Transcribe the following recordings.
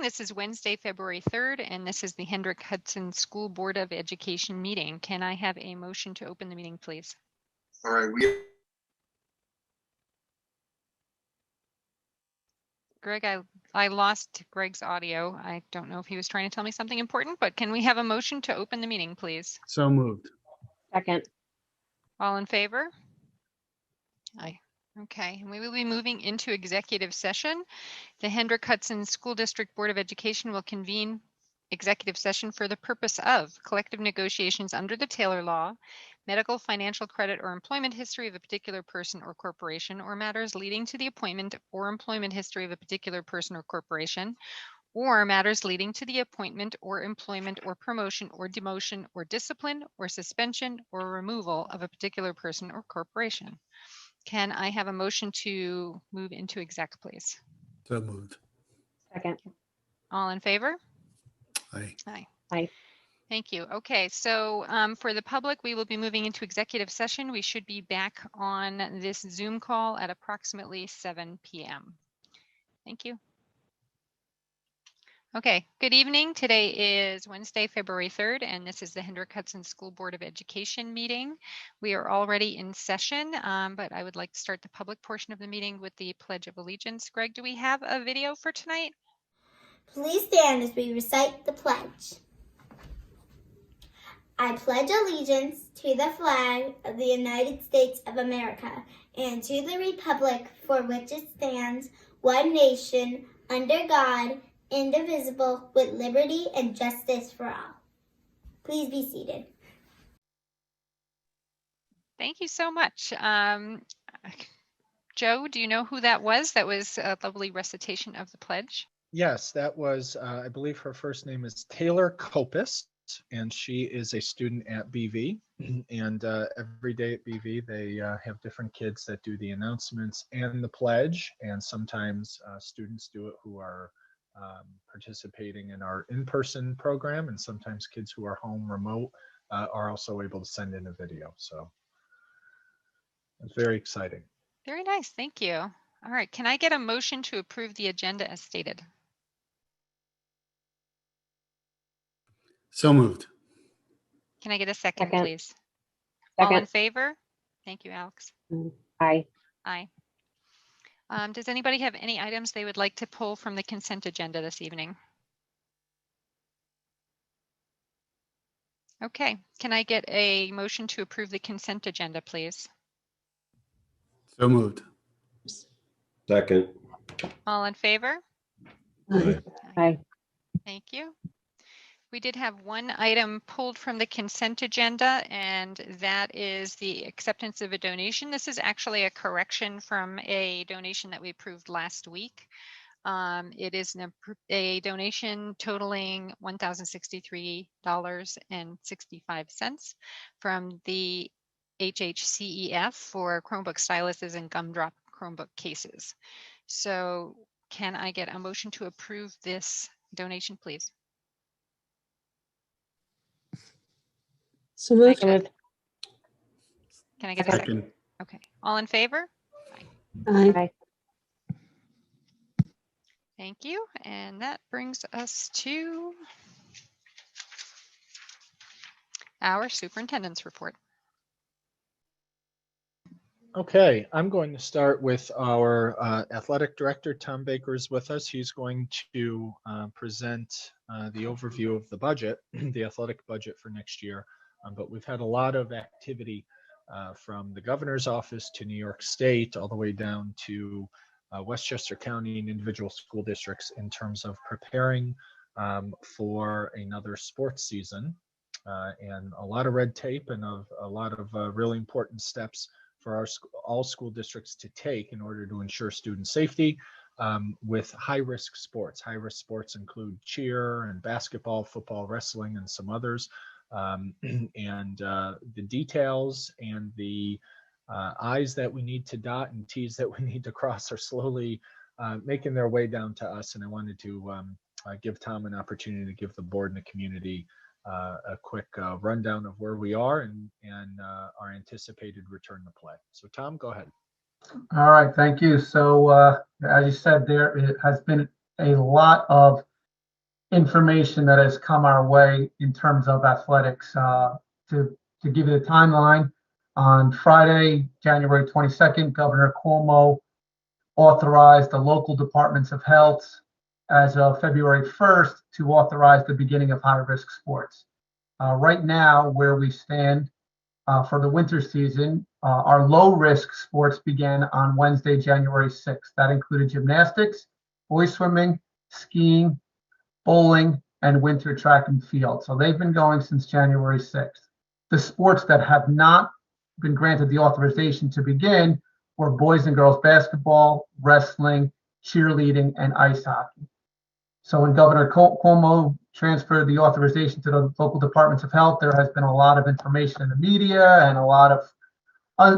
This is Wednesday, February 3rd, and this is the Hendrick Hudson School Board of Education meeting. Can I have a motion to open the meeting, please? All right, Greg, I lost Greg's audio. I don't know if he was trying to tell me something important, but can we have a motion to open the meeting, please? So moved. Second. All in favor? Aye. Okay, and we will be moving into executive session. The Hendrick Hudson School District Board of Education will convene executive session for the purpose of collective negotiations under the Taylor Law, medical, financial, credit, or employment history of a particular person or corporation, or matters leading to the appointment or employment history of a particular person or corporation, or matters leading to the appointment or employment or promotion or demotion or discipline or suspension or removal of a particular person or corporation. Can I have a motion to move into exec, please? So moved. Second. All in favor? Aye. Aye. Aye. Thank you. Okay, so for the public, we will be moving into executive session. We should be back on this Zoom call at approximately 7 p.m. Thank you. Okay, good evening. Today is Wednesday, February 3rd, and this is the Hendrick Hudson School Board of Education meeting. We are already in session, but I would like to start the public portion of the meeting with the Pledge of Allegiance. Greg, do we have a video for tonight? Please stand as we recite the pledge. I pledge allegiance to the flag of the United States of America and to the republic for which it stands, one nation, under God, indivisible, with liberty and justice for all. Please be seated. Thank you so much. Joe, do you know who that was? That was a lovely recitation of the pledge. Yes, that was, I believe her first name is Taylor Copus, and she is a student at BV. And every day at BV, they have different kids that do the announcements and the pledge. And sometimes students do it who are participating in our in-person program. And sometimes kids who are home remote are also able to send in a video. So it's very exciting. Very nice. Thank you. All right. Can I get a motion to approve the agenda as stated? So moved. Can I get a second, Second. please? All in Second. favor? Thank you, Alex. Aye. Aye. Does anybody have any items they would like to pull from the consent agenda this evening? Okay. Can I get a motion to approve the consent agenda, please? So moved. second. All in favor? Aye. Aye. Thank you. We did have one item pulled from the consent agenda, and that is the acceptance of a donation. This is actually a correction from a donation that we approved last week. It is a donation totaling $1,063.65 from the HHCEF for Chromebook styluses and gumdrop Chromebook cases. So can I get a motion to approve this donation, please? So moved. moved. Can I get a second? Second. Okay. All in favor? Aye. Thank you. And that brings us to our superintendent's report. Okay, I'm going to start with our athletic director, Tom Baker is with us. He's going to present the overview of the budget, the athletic budget for next year. But we've had a lot of activity from the governor's office to New York State, all the way down to Westchester County and individual school districts in terms of preparing for another sports season, and a lot of red tape and a lot of really important steps for all school districts to take in order to ensure student safety with high-risk sports. High-risk sports include cheer and basketball, football, wrestling, and some others. The details and the I's that we need to dot and T's that we need to cross are slowly making their way down to us. And I wanted to give Tom an opportunity to give the board and the community a quick rundown of where we are and our anticipated return to play. So Tom, go ahead. All right, thank you. So as you said, there has been a lot of information that has come our way in terms of athletics. To give you the timeline, on Friday, January 22nd, Governor Cuomo authorized the local departments of health as of February 1st to authorize the beginning of high-risk sports. Right now, where we stand for the winter season, our low-risk sports began on Wednesday, January 6th. That included gymnastics, boys swimming, skiing, bowling, and winter track and field. So they've been going since January 6th. The sports that have not been granted the authorization to begin were boys and girls basketball, wrestling, cheerleading, and ice hockey. So when Governor Cuomo transferred the authorization to the local departments of health, there has been a lot of information in the media and a lot of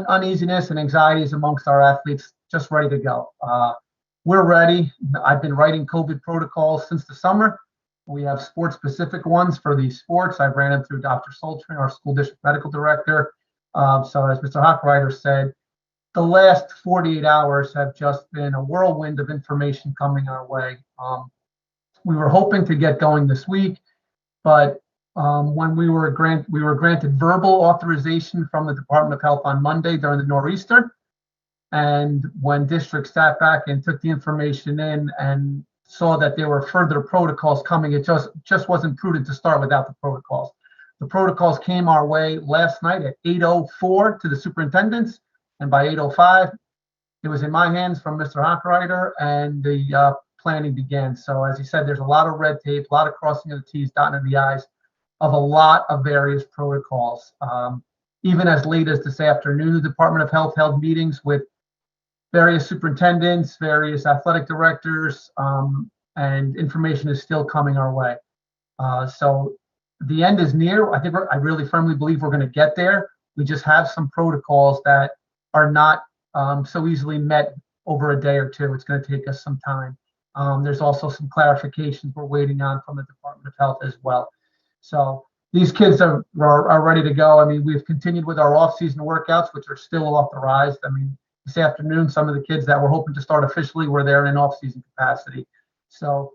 uneasiness and anxieties amongst our athletes just ready to go. We're ready. I've been writing COVID protocols since the summer. We have sport-specific ones for these sports. I've ran them through Dr. Soltrin, our school district medical director. So as Mr. Hochreiter said, the last 48 hours have just been a whirlwind of information coming our way. We were hoping to get going this week, but when we were granted verbal authorization from the Department of Health on Monday during the nor'easter, and when districts sat back and took the information in and saw that there were further protocols coming, it just wasn't prudent to start without the protocols. The protocols came our way last night at 8:04 to the superintendents, and by 8:05, it was in my hands from Mr. Hochreiter, and the planning began. So as he said, there's a lot of red tape, a lot of crossing of the T's, dotting of the I's of a lot of various protocols. Even as late as this afternoon, the Department of Health held meetings with various superintendents, various athletic directors, and information is still coming our way. So the end is near. I really firmly believe we're going to get there. We just have some protocols that are not so easily met over a day or two. It's going to take us some time. There's also some clarifications we're waiting on from the Department of Health as well. So these kids are ready to go. I mean, we've continued with our off-season workouts, which are still authorized. I mean, this afternoon, some of the kids that were hoping to start officially were there in an off-season capacity. So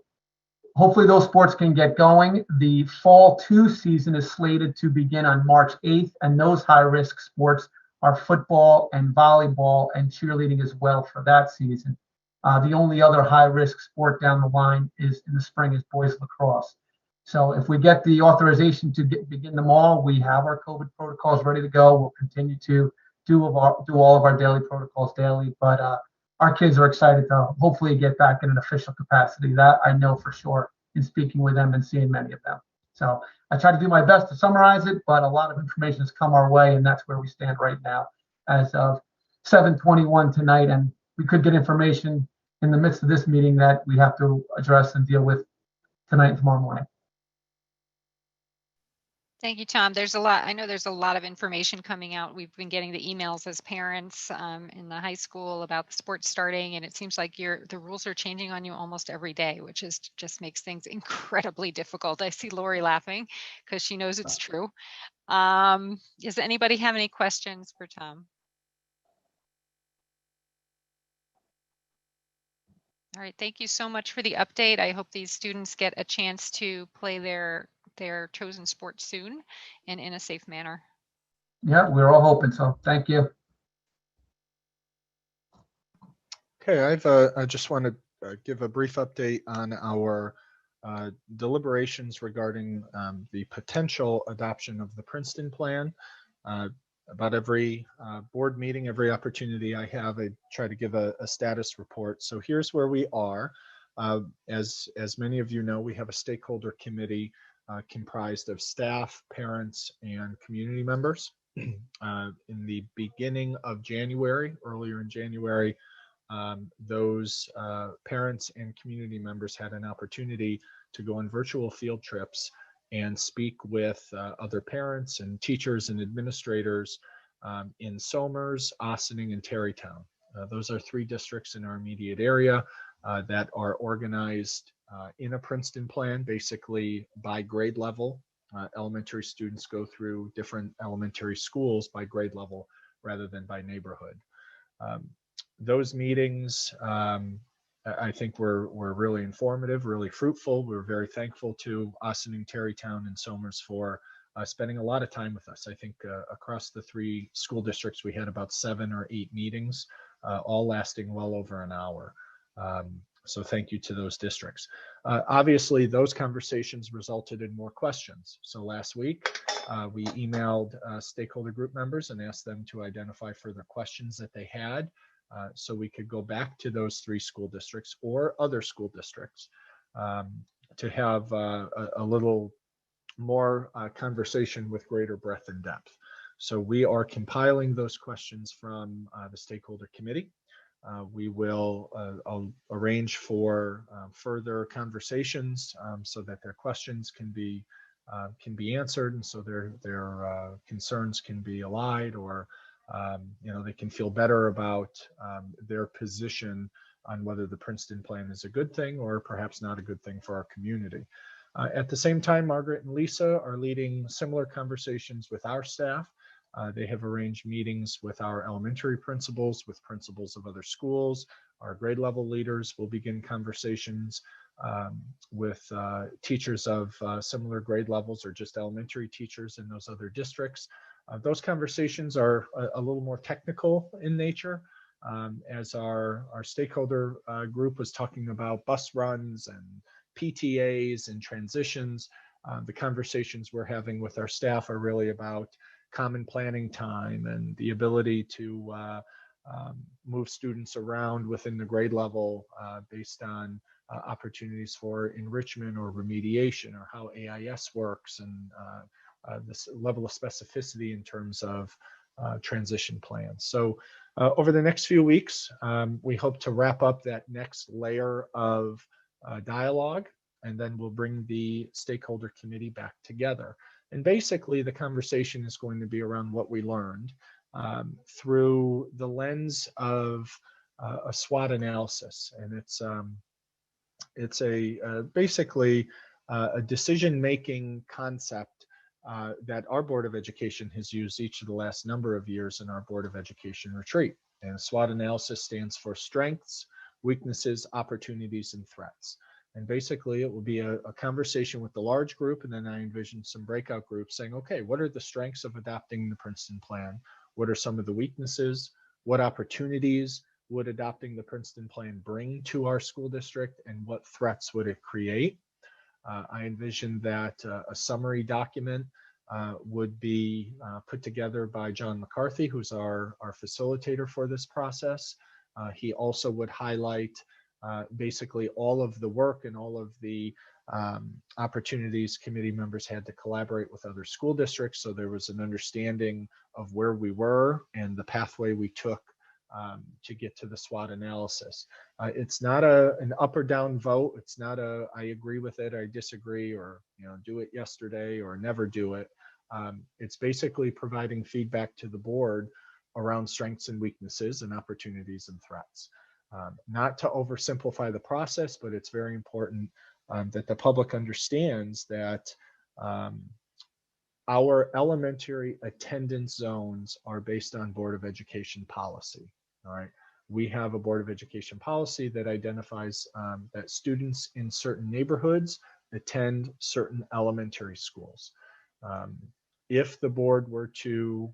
hopefully those sports can get going. The fall 2 season is slated to begin on March 8th, and those high-risk sports are football and volleyball and cheerleading as well for that season. The only other high-risk sport down the line is in the spring is boys lacrosse. So if we get the authorization to begin them all, we have our COVID protocols ready to go. We'll continue to do all of our daily protocols daily, but our kids are excited to hopefully get back in an official capacity. That I know for sure in speaking with them and seeing many of them. So I try to do my best to summarize it, but a lot of information has come our way, and that's where we stand right now as of 7:21 tonight. And we could get information in the midst of this meeting that we have to address and deal with tonight and tomorrow morning. Thank you, Tom. There's a lot. I know there's a lot of information coming out. We've been getting the emails as parents in the high school about the sports starting, and it seems like the rules are changing on you almost every day, which just makes things incredibly difficult. I see Lori laughing because she knows it's true. Does anybody have any questions for Tom? All right, thank you so much for the update. I hope these students get a chance to play their chosen sport soon and in a safe manner. Yeah, we're all hoping so. Thank you. Okay, I just want to give a brief update on our deliberations regarding the potential adoption of the Princeton Plan. About every board meeting, every opportunity I have, I try to give a status report. So here's where we are. As many of you know, we have a stakeholder committee comprised of staff, parents, and community members. In the beginning of January, earlier in January, those parents and community members had an opportunity to go on virtual field trips and speak with other parents and teachers and administrators in Somers, Ossining, and Terrytown. Those are 3 districts in our immediate area that are organized in a Princeton plan, basically by grade level. Elementary students go through different elementary schools by grade level rather than by neighborhood. Those meetings I think were really informative, really fruitful. We're very thankful to Ossining, Terrytown, and Somers for spending a lot of time with us. I think across the 3 school districts, we had about 7 or 8 meetings, all lasting well over an hour. So thank you to those districts. Obviously, those conversations resulted in more questions. So last week, we emailed stakeholder group members and asked them to identify further questions that they had, so we could go back to those 3 school districts or other school districts to have a little more conversation with greater breadth and depth. So we are compiling those questions from the stakeholder committee. We will arrange for further conversations so that their questions can be answered, and so their concerns can be allayed, or they can feel better about their position on whether the Princeton plan is a good thing or perhaps not a good thing for our community. At the same time, Margaret and Lisa are leading similar conversations with our staff. They have arranged meetings with our elementary principals, with principals of other schools. Our grade level leaders will begin conversations with teachers of similar grade levels or just elementary teachers in those other districts. Those conversations are a little more technical in nature, as our stakeholder group was talking about bus runs and PTAs and transitions. The conversations we're having with our staff are really about common planning time and the ability to move students around within the grade level based on opportunities for enrichment or remediation, or how AIS works, and this level of specificity in terms of transition plans. So over the next few weeks, we hope to wrap up that next layer of dialogue, and then we'll bring the stakeholder committee back together. And basically, the conversation is going to be around what we learned through the lens of a SWOT analysis. And it's basically a decision-making concept that our Board of Education has used each of the last number of years in our Board of Education retreat. And SWOT analysis stands for strengths, weaknesses, opportunities, and threats. And basically, it will be a conversation with the large group, and then I envision some breakout groups saying, okay, what are the strengths of adopting the Princeton plan? What are some of the weaknesses? What opportunities would adopting the Princeton plan bring to our school district, and what threats would it create? I envision that a summary document would be put together by John McCarthy, who's our facilitator for this process. He also would highlight basically all of the work and all of the opportunities committee members had to collaborate with other school districts. So there was an understanding of where we were and the pathway we took to get to the SWOT analysis. It's not an up or down vote. It's not I agree with it, I disagree, or do it yesterday or never do it. It's basically providing feedback to the board around strengths and weaknesses and opportunities and threats. Not to oversimplify the process, but it's very important that the public understands that our elementary attendance zones are based on Board of Education policy. All right. We have a Board of Education policy that identifies that students in certain neighborhoods attend certain elementary schools. If the board were to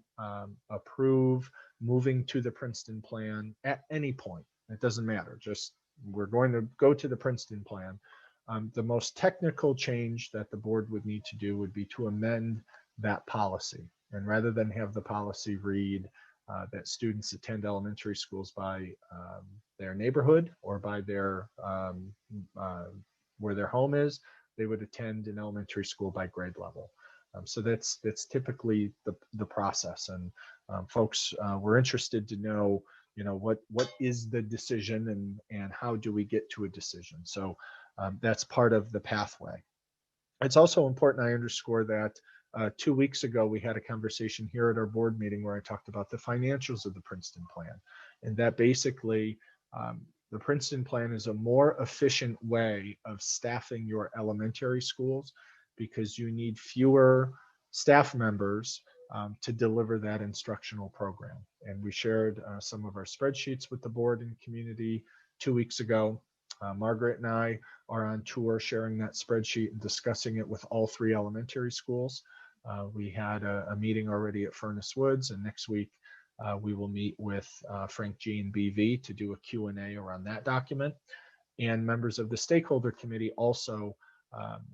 approve moving to the Princeton plan at any point, it doesn't matter, just we're going to go to the Princeton plan. The most technical change that the board would need to do would be to amend that policy. And rather than have the policy read that students attend elementary schools by their neighborhood or by their where their home is, they would attend an elementary school by grade level. So that's typically the process. And folks were interested to know, what is the decision and how do we get to a decision? So that's part of the pathway. It's also important I underscore that 2 weeks ago, we had a conversation here at our board meeting where I talked about the financials of the Princeton plan, and that basically the Princeton plan is a more efficient way of staffing your elementary schools because you need fewer staff members to deliver that instructional program. And we shared some of our spreadsheets with the board and community 2 weeks ago. Margaret and I are on tour sharing that spreadsheet and discussing it with all 3 elementary schools. We had a meeting already at Furnace Woods, and next week we will meet with Frank G and BV to do a Q&A around that document. And members of the stakeholder committee also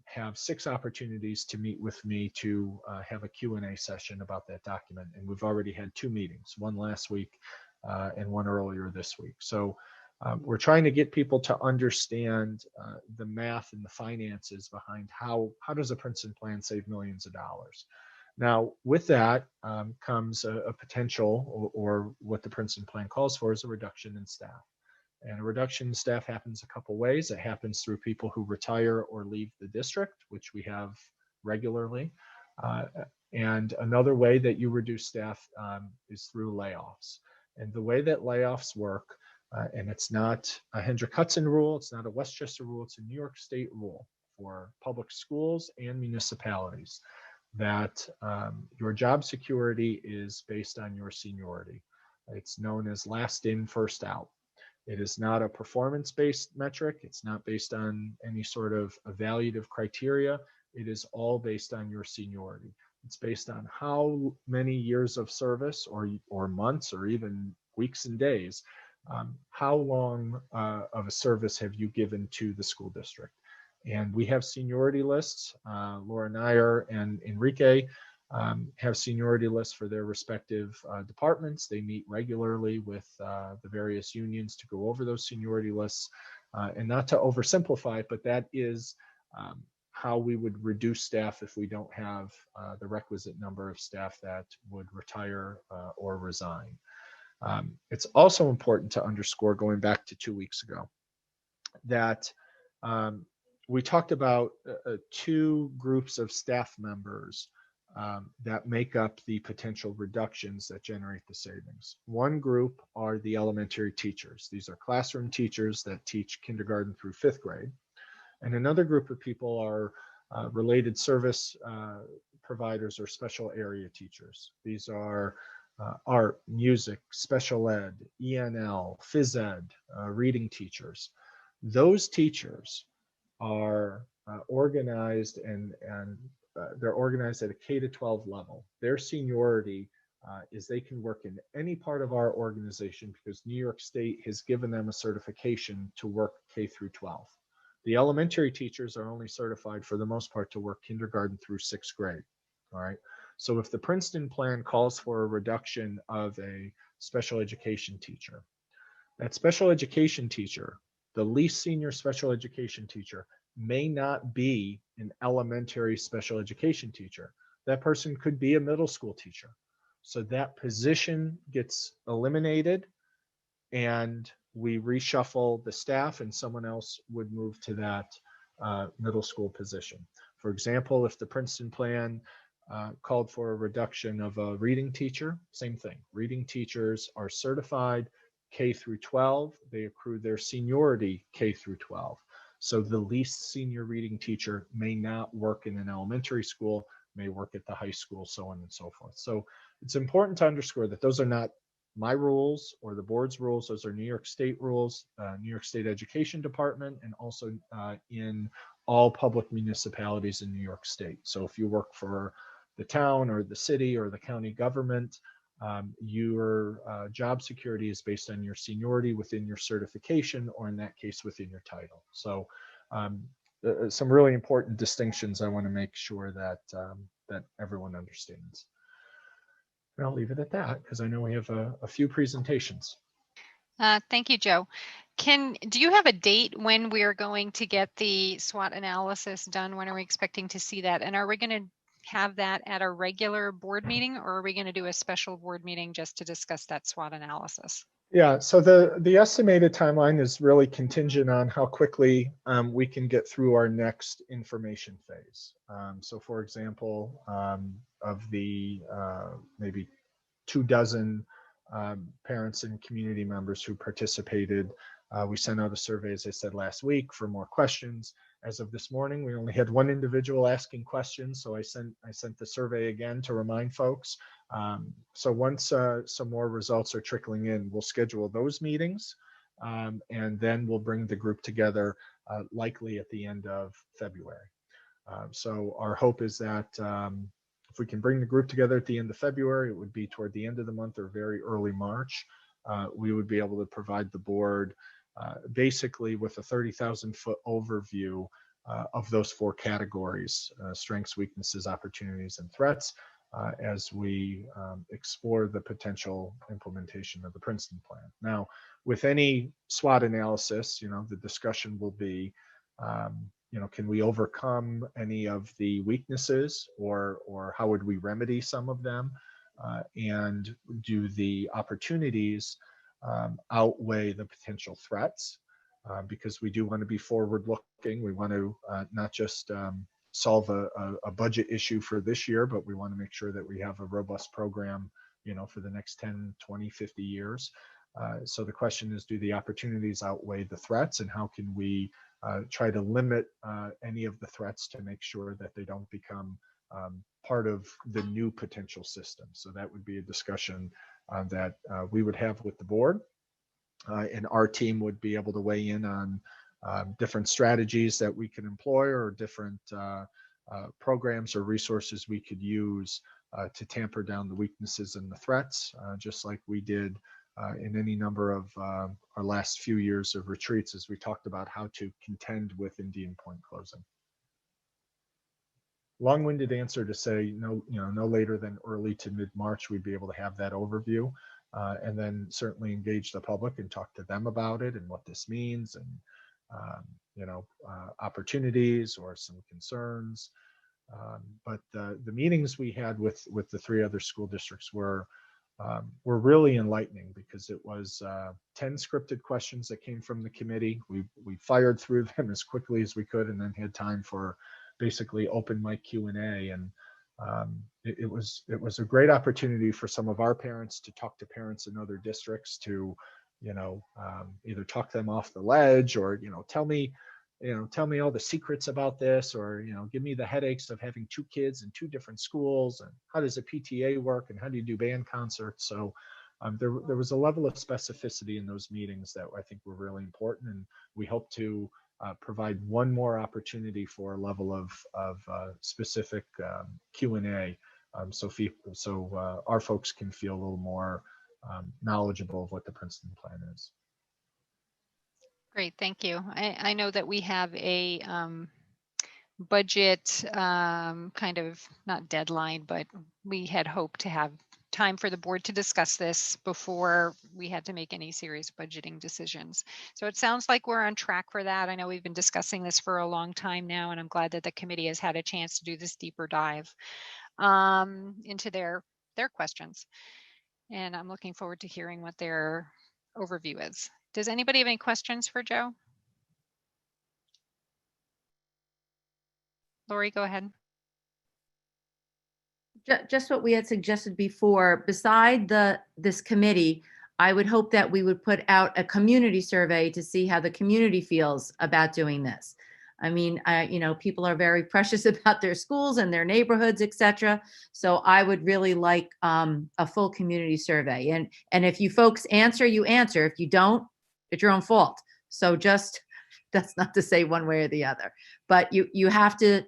have 6 opportunities to meet with me to have a Q&A session about that document. And we've already had 2 meetings, one last week and one earlier this week. So we're trying to get people to understand the math and the finances behind how does a Princeton plan save millions of dollars. Now, with that comes a potential, or what the Princeton plan calls for, is a reduction in staff. And a reduction in staff happens a couple ways. It happens through people who retire or leave the district, which we have regularly. And another way that you reduce staff is through layoffs. And the way that layoffs work, and it's not a Hendrick-Hudson rule, it's not a Westchester rule, it's a New York State rule for public schools and municipalities, that your job security is based on your seniority. It's known as last in, first out. It is not a performance-based metric. It's not based on any sort of evaluative criteria. It is all based on your seniority. It's based on how many years of service, or months, or even weeks and days. How long of a service have you given to the school district? And we have seniority lists. Laura Nyer and Enrique have seniority lists for their respective departments. They meet regularly with the various unions to go over those seniority lists. And not to oversimplify, but that is how we would reduce staff if we don't have the requisite number of staff that would retire or resign. It's also important to underscore, going back to 2 weeks ago, that we talked about 2 groups of staff members that make up the potential reductions that generate the savings. One group are the elementary teachers. These are classroom teachers that teach kindergarten through 5th grade. And another group of people are related service providers or special area teachers. These are art, music, special ed, ENL, phys ed, reading teachers. Those teachers are organized and they're organized at a K-12 level. Their seniority is they can work in any part of our organization because New York State has given them a certification to work K-12. The elementary teachers are only certified for the most part to work kindergarten through 6th grade. All right. So if the Princeton plan calls for a reduction of a special education teacher, that special education teacher, the least senior special education teacher, may not be an elementary special education teacher. That person could be a middle school teacher. So that position gets eliminated and we reshuffle the staff and someone else would move to that middle school position. For example, if the Princeton plan called for a reduction of a reading teacher, same thing. Reading teachers are certified K-12. They accrue their seniority K-12. So the least senior reading teacher may not work in an elementary school, may work at the high school, so on and so forth. So it's important to underscore that those are not my rules or the board's rules. Those are New York State rules, New York State Education Department, and also in all public municipalities in New York State. So if you work for the town or the city or the county government, your job security is based on your seniority within your certification, or in that case, within your title. So some really important distinctions I want to make sure that that everyone understands. And I'll leave it at that because I know we have a few presentations. Thank you, Joe. Do you have a date when we're going to get the SWOT analysis done? When are we expecting to see that? And are we going to have that at a regular board meeting, or are we going to do a special board meeting just to discuss that SWOT analysis? Yeah, so the estimated timeline is really contingent on how quickly we can get through our next information phase. So for example, of the maybe 24 parents and community members who participated, we sent out a survey, as I said, last week for more questions. As of this morning, we only had one individual asking questions, so I sent the survey again to remind folks. So once some more results are trickling in, we'll schedule those meetings And then we'll bring the group together likely at the end of February. So our hope is that if we can bring the group together at the end of February, it would be toward the end of the month or very early March. We would be able to provide the board basically with a 30,000-foot overview of those 4 categories: strengths, weaknesses, opportunities, and threats, as we explore the potential implementation of the Princeton plan. Now, with any SWOT analysis, the discussion will be, can we overcome any of the weaknesses, or how would we remedy some of them? And do the opportunities outweigh the potential threats? Because we do want to be forward looking. We want to not just solve a budget issue for this year, but we want to make sure that we have a robust program, for the next 10, 20, 50 years. So the question is, do the opportunities outweigh the threats, and how can we try to limit any of the threats to make sure that they don't become part of the new potential system? So that would be a discussion that we would have with the board. And our team would be able to weigh in on different strategies that we can employ, or different programs or resources we could use to tamper down the weaknesses and the threats, just like we did in any number of our last few years of retreats, as we talked about how to contend with Indian Point closing. Long-winded answer to say no later than early to mid-March, we'd be able to have that overview. And then certainly engage the public and talk to them about it and what this means, and opportunities or some concerns. But the meetings we had with the 3 other school districts were really enlightening, because it was 10 scripted questions that came from the committee. We fired through them as quickly as we could, and then had time for basically open mic Q&A. And it was a great opportunity for some of our parents to talk to parents in other districts, to either talk them off the ledge, or tell me all the secrets about this, or give me the headaches of having 2 kids in 2 different schools, and how does a PTA work, and how do you do band concerts. So there was a level of specificity in those meetings that I think were really important, and we hope to provide one more opportunity for a level of specific Q&A, so our folks can feel a little more knowledgeable of what the Princeton plan is. Great, thank you. I know that we have a budget kind of, not deadline, but we had hoped to have time for the board to discuss this before we had to make any serious budgeting decisions. So it sounds like we're on track for that. I know we've been discussing this for a long time now, and I'm glad that the committee has had a chance to do this deeper dive into their questions. And I'm looking forward to hearing what their overview is. Does anybody have any questions for Joe? Lori, go ahead. Just what we had suggested before. Beside this committee, I would hope that we would put out a community survey to see how the community feels about doing this. I mean, people are very precious about their schools and their neighborhoods, etc. So I would really like a full community survey. And if you folks answer, you answer. If you don't, it's your own fault. So just, that's not to say one way or the other, but you have to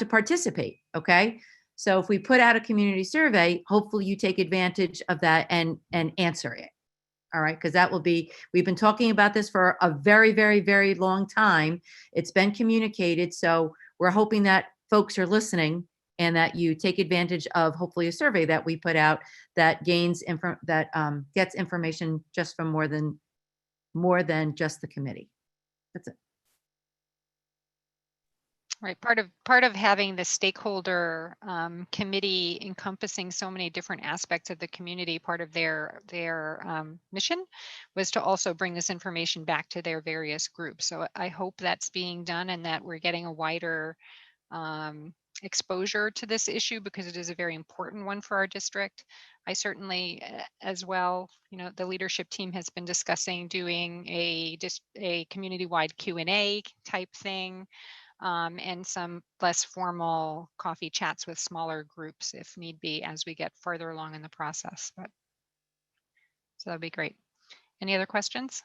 participate. Okay. So if we put out a community survey, hopefully you take advantage of that and answer it. All right. Because that will be, we've been talking about this for a very, very, very long time. It's been communicated. So we're hoping that folks are listening and that you take advantage of hopefully a survey that we put out that gets information just from more than just the committee. That's it. Right. Part of having the stakeholder committee encompassing so many different aspects of the community, part of their mission was to also bring this information back to their various groups. So I hope that's being done, and that we're getting a wider exposure to this issue, because it is a very important one for our district. I certainly, as well, the leadership team has been discussing doing a community-wide Q&A type thing. And some less formal coffee chats with smaller groups if need be as we get further along in the process. So that'd be great. Any other questions?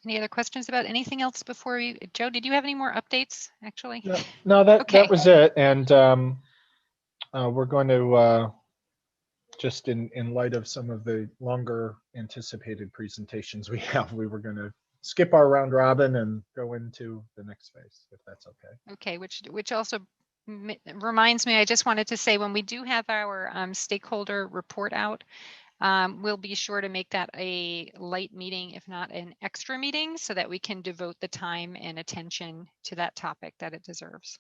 Any other questions about anything else before we, Joe, did you have any more updates, actually? No, that Okay. was it. And we're going to just in light of some of the longer anticipated presentations we have, we were going to skip our round robin and go into the next phase, if that's okay. Okay, which also reminds me, I just wanted to say, when we do have our stakeholder report out, we'll be sure to make that a light meeting, if not an extra meeting, so that we can devote the time and attention to that topic that it deserves.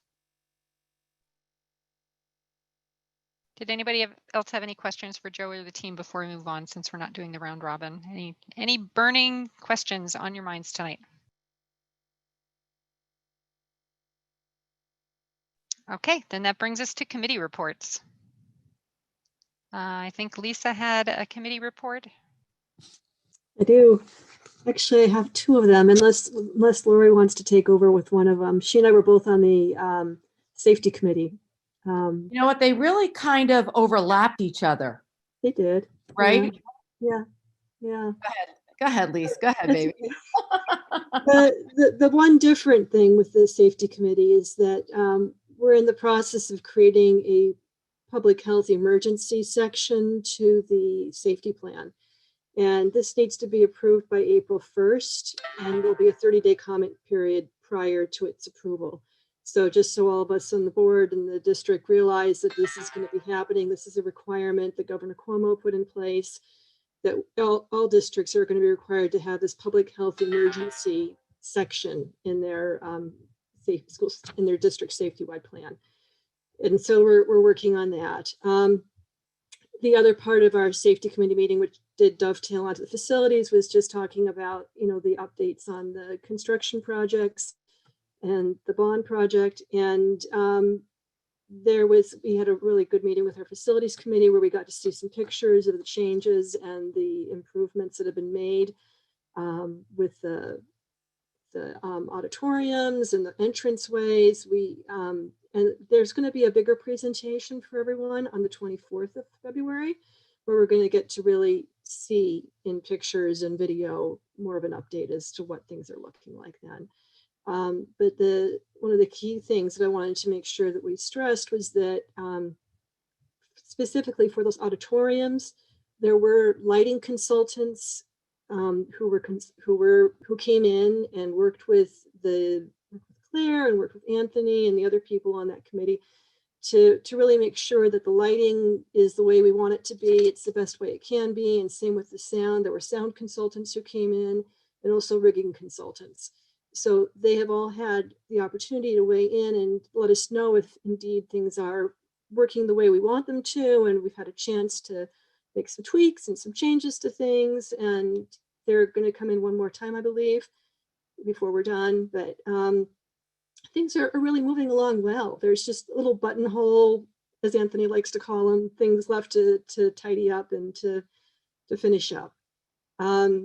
Did anybody else have any questions for Joe or the team before we move on, since we're not doing the round robin? Any burning questions on your minds tonight? Okay, then that brings us to committee reports. I think Lisa had a committee report. I do. Actually, I have two of them, unless Lori wants to take over with one of them. She and I were both on the safety committee. You know what? They really kind of overlapped each other, They did. right? Yeah. Go ahead, Lisa. Go ahead, baby. The one different thing with the safety committee is that we're in the process of creating a public health emergency section to the safety plan. And this needs to be approved by April 1st, and there'll be a 30-day comment period prior to its approval. So just so all of us on the board and the district realize that this is going to be happening, this is a requirement that Governor Cuomo put in place, that all districts are going to be required to have this public health emergency section in their safe schools, in their district safety-wide plan. And so we're working on that. The other part of our safety committee meeting, which did dovetail onto the facilities, was just talking about, the updates on the construction projects and the bond project. And we had a really good meeting with our facilities committee where we got to see some pictures of the changes and the improvements that have been made with the auditoriums and the entranceways. And there's going to be a bigger presentation for everyone on the 24th of February, where we're going to get to really see in pictures and video more of an update as to what things are looking like then. But one of the key things that I wanted to make sure that we stressed was that specifically for those auditoriums, there were lighting consultants who came in and worked with Claire and worked with Anthony and the other people on that committee to really make sure that the lighting is the way we want it to be. It's the best way it can be. And same with the sound. There were sound consultants who came in and also rigging consultants. So they have all had the opportunity to weigh in and let us know if indeed things are working the way we want them to. And we've had a chance to make some tweaks and some changes to things. And they're going to come in one more time, I believe, before we're done. But things are really moving along well. There's just a little buttonhole, as Anthony likes to call them, things left to tidy up and to finish up. But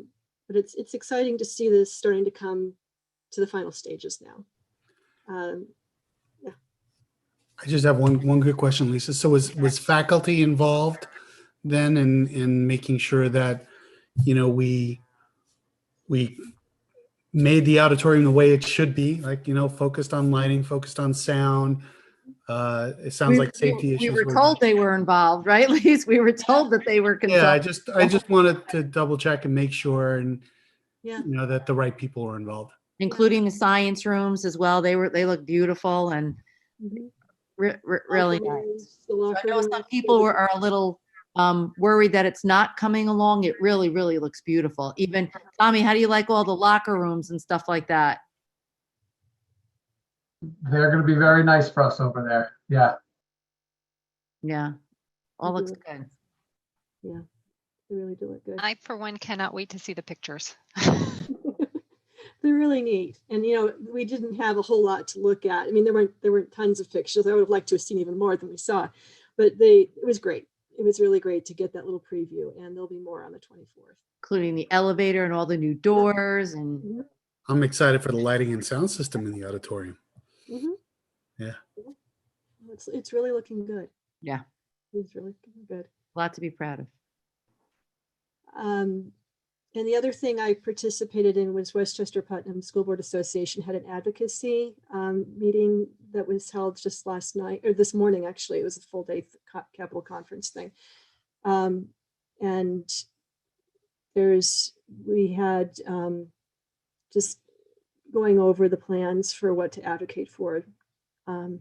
it's exciting to see this starting to come to the final stages now. Yeah. I just have one good question, Lisa. So was faculty involved then in making sure that, we made the auditorium the way it should be, like, focused on lighting, focused on sound. It sounds like safety issues. We were told they were involved, right, Lise? We were told that they were Yeah, I consulted. just wanted to double check and make sure, and Yeah. that the right people were involved. Including the science rooms as well. They look beautiful and Mhm. really Locker nice. rooms, the So I locker know some rooms. people are a little worried that it's not coming along. It really, really looks beautiful. Even Tommy, how do you like all the locker rooms and stuff like that? They're going to be very nice for us over there. Yeah. Yeah, all looks Mhm. good. Yeah, they really do look good. I, for one, cannot wait to see the pictures. They're really neat. And, we didn't have a whole lot to look at. I mean, there weren't tons of pictures. I would have liked to have seen even more than we saw, but it was great. It was really great to get that little preview, and there'll be more on the 24th. Including the elevator and all the new doors and I'm excited for the lighting and sound system in the auditorium. Mm-hmm. Yeah. It's really looking good. Yeah. It's really looking good. a lot to be proud of. And the other thing I participated in was Westchester Putnam School Board Association had an advocacy meeting that was held just last night, or this morning, actually. It was a full day Capitol Conference thing. And we had just going over the plans for what to advocate for. And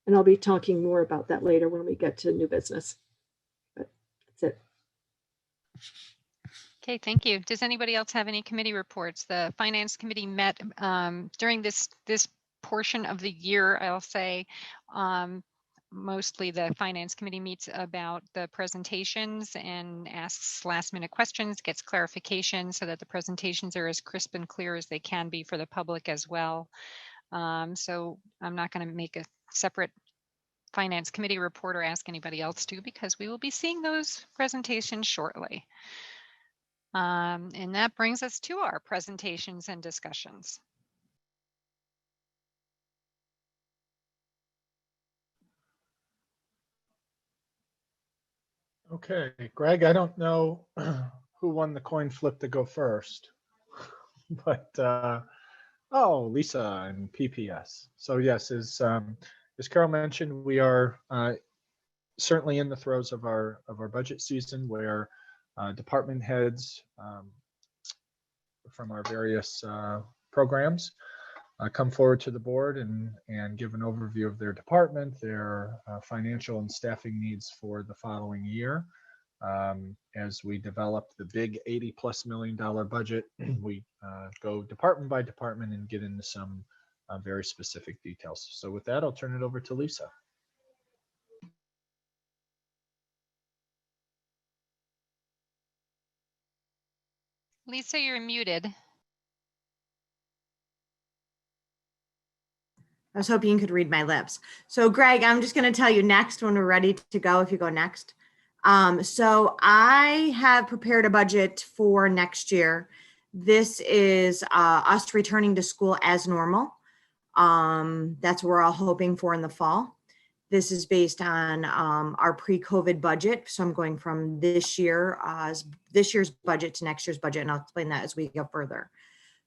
I'll be talking more about that later when we get to new business. But that's it. Okay, thank you. Does anybody else have any committee reports? The Finance Committee met during this portion of the year, I'll say. Mostly the Finance Committee meets about the presentations and asks last minute questions, gets clarification so that the presentations are as crisp and clear as they can be for the public as well. So I'm not going to make a separate Finance Committee report or ask anybody else to, because we will be seeing those presentations shortly. And that brings us to our presentations and discussions. Okay, Greg, I don't know who won the coin flip to go first, but oh, Lisa and PPS. So yes, as Carol mentioned, we are certainly in the throes of our budget season, where department heads from our various programs come forward to the board and give an overview of their department, their financial and staffing needs for the following year. As we develop the big $80+ million budget, we go department by department and get into some very specific details. So with that, I'll turn it over to Lisa. Lisa, you're muted. I was hoping you could read my lips. So Greg, I'm just going to tell you next when we're ready to go, if you go next. So I have prepared a budget for next year. This is us returning to school as normal. That's what we're all hoping for in the fall. This is based on our pre-COVID budget. So I'm going from this year's budget to next year's budget, and I'll explain that as we go further.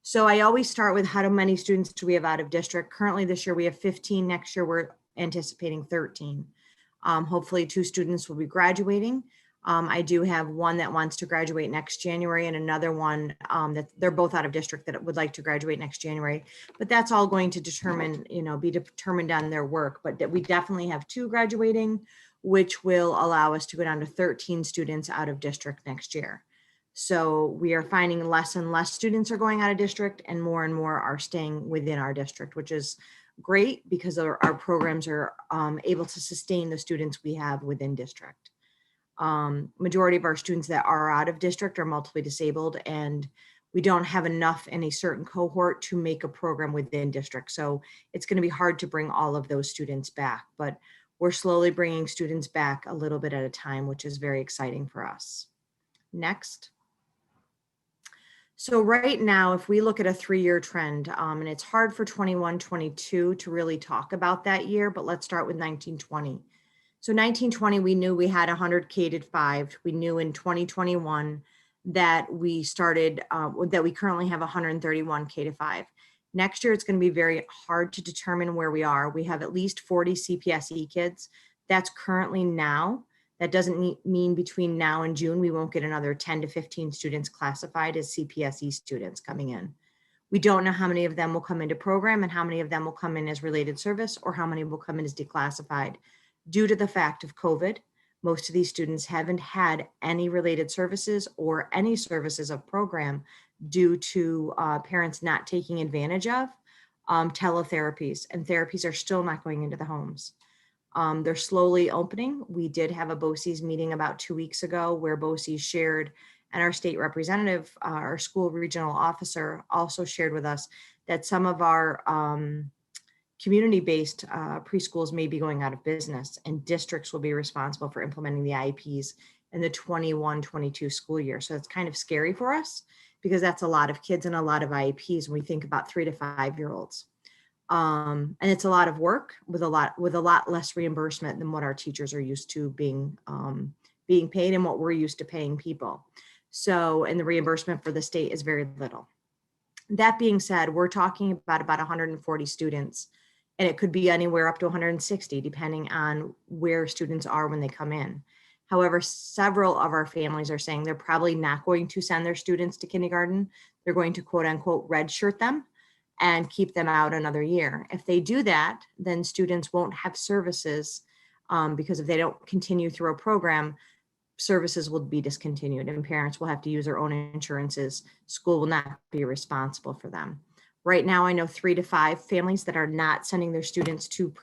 So I always start with how many students do we have out of district? Currently this year we have 15. Next year we're anticipating 13. Hopefully 2 students will be graduating. I do have one that wants to graduate next January and another one that they're both out of district that would like to graduate next January. But that's all going to determine, be determined on their work. But that we definitely have 2 graduating, which will allow us to go down to 13 students out of district next year. So we are finding less and less students are going out of district and more are staying within our district, which is great because our programs are able to sustain the students we have within district. Majority of our students that are out of district are multiply disabled, and we don't have enough in a certain cohort to make a program within district. So it's going to be hard to bring all of those students back, but we're slowly bringing students back a little bit at a time, which is very exciting for us. Next. So right now, if we look at a 3-year trend, and it's hard for 21-22 to really talk about that year, but let's start with 19-20. So 19-20, we knew we had 100 K-5. We knew in 2021 that we started, that we currently have 131 K-5. Next year, it's going to be very hard to determine where we are. We have at least 40 CPSE kids. That's currently now. That doesn't mean between now and June, we won't get another 10 to 15 students classified as CPSE students coming in. We don't know how many of them will come into program and how many of them will come in as related service or how many will come in as declassified. Due to the fact of COVID, most of these students haven't had any related services or any services of program due to parents not taking advantage of teletherapies, and therapies are still not going into the homes. They're slowly opening. We did have a BOCES meeting about 2 weeks ago where BOCES shared, and our state representative, our school regional officer also shared with us that some of our community-based preschools may be going out of business, and districts will be responsible for implementing the IEPs in the 21-22 school year. So it's kind of scary for us because that's a lot of kids and a lot of IEPs when we think about 3 to 5 year olds. And it's a lot of work with a lot less reimbursement than what our teachers are used to being paid and what we're used to paying people. So, and the reimbursement for the state is very little. That being said, we're talking about 140 students, and it could be anywhere up to 160, depending on where students are when they come in. However, several of our families are saying they're probably not going to send their students to kindergarten. They're going to quote unquote redshirt them and keep them out another year. If they do that, then students won't have services because if they don't continue through a program, services will be discontinued and parents will have to use their own insurances. School will not be responsible for them. Right now, I know 3 to 5 families that are not sending their students to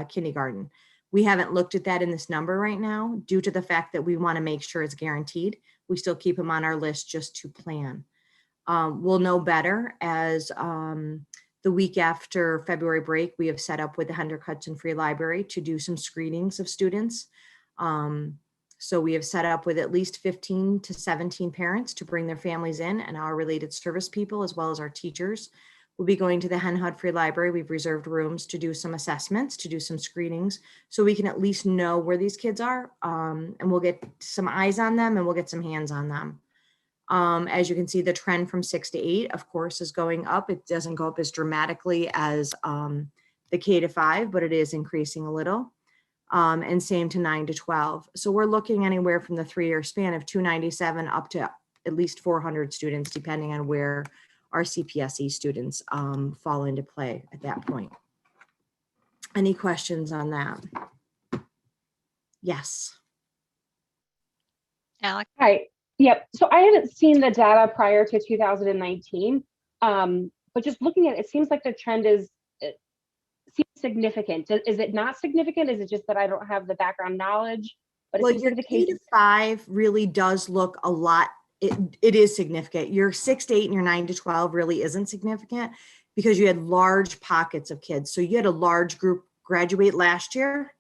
kindergarten. We haven't looked at that in this number right now due to the fact that we want to make sure it's guaranteed. We still keep them on our list just to plan. We'll know better as the week after February break, we have set up with the Hendrick Hudson Free Library to do some screenings of students. So we have set up with at least 15 to 17 parents to bring their families in, and our related service people, as well as our teachers. We'll be going to the Hen Hud Free Library. We've reserved rooms to do some assessments, to do some screenings, so we can at least know where these kids are. And we'll get some eyes on them and we'll get some hands on them. As you can see, the trend from 6 to 8, of course, is going up. It doesn't go up as dramatically as the K to 5, but it is increasing a little. And same to 9 to 12. So we're looking anywhere from the 3-year span of 297 up to at least 400 students, depending on where our CPSE students fall into play at that point. Any questions on that? Yes. Alex? Hi. Yep. So I haven't seen the data prior to 2019, but just looking at it, it seems like the trend seems significant. Is it not significant? Is it just that I don't have the background knowledge? But Well, it seems your like the K case. to 5 really does look a lot. It is significant. Your 6 to 8 and your 9 to 12 really isn't significant because you had large pockets of kids. So you had a large group graduate last year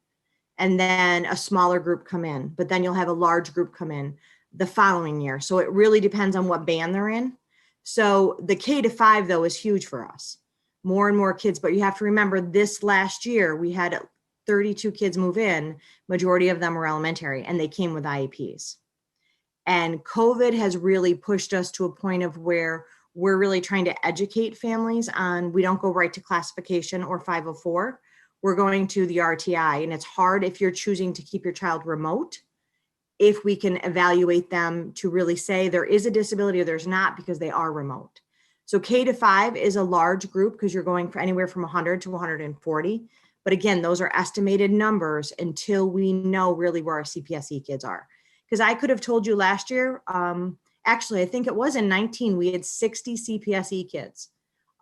and then a smaller group come in, but then you'll have a large group come in the following year. So it really depends on what band they're in. So the K to 5 though is huge for us. More and more kids, but you have to remember this last year we had 32 kids move in. Majority of them were elementary and they came with IEPs. And COVID has really pushed us to a point of where we're really trying to educate families on, we don't go right to classification or 504. We're going to the RTI, and it's hard if you're choosing to keep your child remote, if we can evaluate them to really say there is a disability or there's not because they are remote. So K to 5 is a large group because you're going for anywhere from 100 to 140. But again, those are estimated numbers until we know really where our CPSE kids are. Because I could have told you last year, actually, I think it was in 19, we had 60 CPSE kids.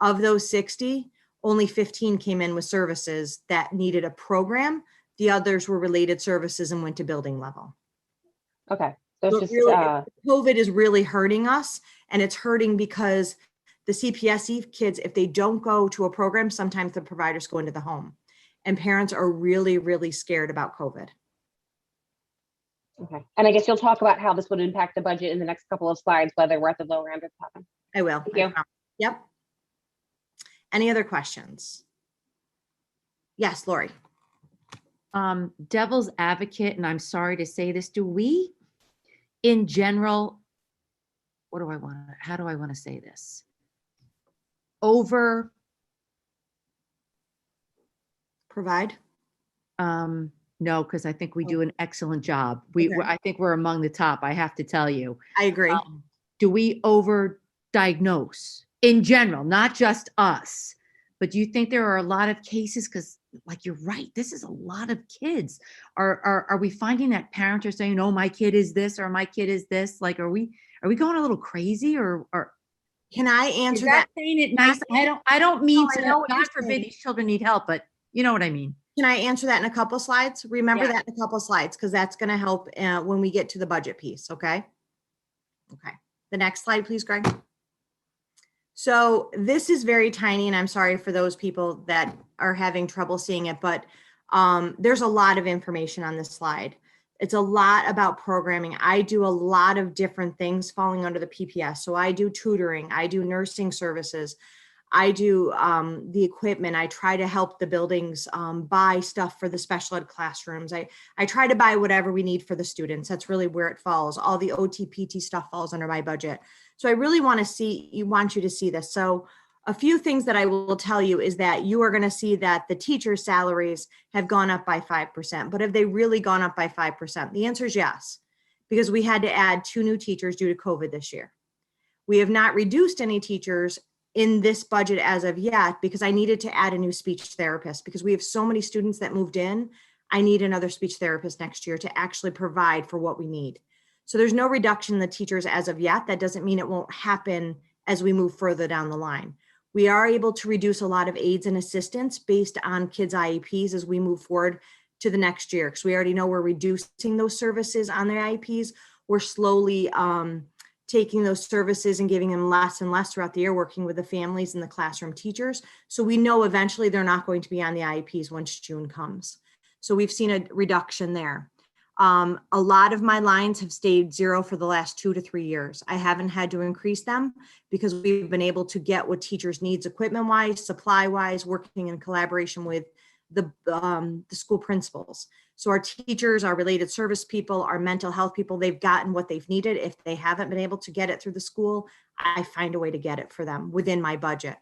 Of those 60, only 15 came in with services that needed a program. The others were related services and went to building level. Okay. So it's just really, COVID is really hurting us, and it's hurting because the CPSE kids, if they don't go to a program, sometimes the providers go into the home, and parents are really, really scared about COVID. okay. And I guess you'll talk about how this would impact the budget in the next couple of slides, whether we're at the lower end or the top end. I will. Thank you. Yep. Any other questions? Yes, Lori. Devil's advocate, and I'm sorry to say this, do we, in general, how do I want to say this? Provide? No, because I think we do an excellent job. Okay. I think we're among the top, I have to tell you. I agree. Do we over-diagnose in general, not just us? But do you think there are a lot of cases? Because like, you're right, this is a lot of kids. Are we finding that parents are saying, oh, my kid is this, or my kid is this? Like, are we going a little crazy, or Can I answer is that? saying it nice? I don't mean No, I to, know what God you're forbid saying. these children need help, but you know what I mean. Can I answer that in a couple slides? Remember Yeah. that in a couple slides, because that's going to help when we get to the budget piece, okay? Okay. The next slide, please, Greg. So this is very tiny, and I'm sorry for those people that are having trouble seeing it, but there's a lot of information on this slide. It's a lot about programming. I do a lot of different things falling under the PPS. So I do tutoring, I do nursing services, I do the equipment. I try to help the buildings buy stuff for the special ed classrooms. I try to buy whatever we need for the students. That's really where it falls. All the OT-PT stuff falls under my budget. So I really want you to see this. So a few things that I will tell you is that you are going to see that the teachers' salaries have gone up by 5%. But have they really gone up by 5%? The answer is yes, because we had to add 2 new teachers due to COVID this year. We have not reduced any teachers in this budget as of yet, because I needed to add a new speech therapist because we have so many students that moved in. I need another speech therapist next year to actually provide for what we need. So there's no reduction in the teachers as of yet. That doesn't mean it won't happen as we move further down the line. We are able to reduce a lot of aides and assistants based on kids' IEPs as we move forward to the next year, because we already know we're reducing those services on their IEPs. We're slowly taking those services and giving them less and less throughout the year, working with the families and the classroom teachers. So we know eventually they're not going to be on the IEPs once June comes. So we've seen a reduction there. A lot of my lines have stayed zero for the last 2 to 3 years. I haven't had to increase them because we've been able to get what teachers needs equipment-wise, supply-wise, working in collaboration with the school principals. So our teachers, our related service people, our mental health people, they've gotten what they've needed. If they haven't been able to get it through the school, I find a way to get it for them within my budget.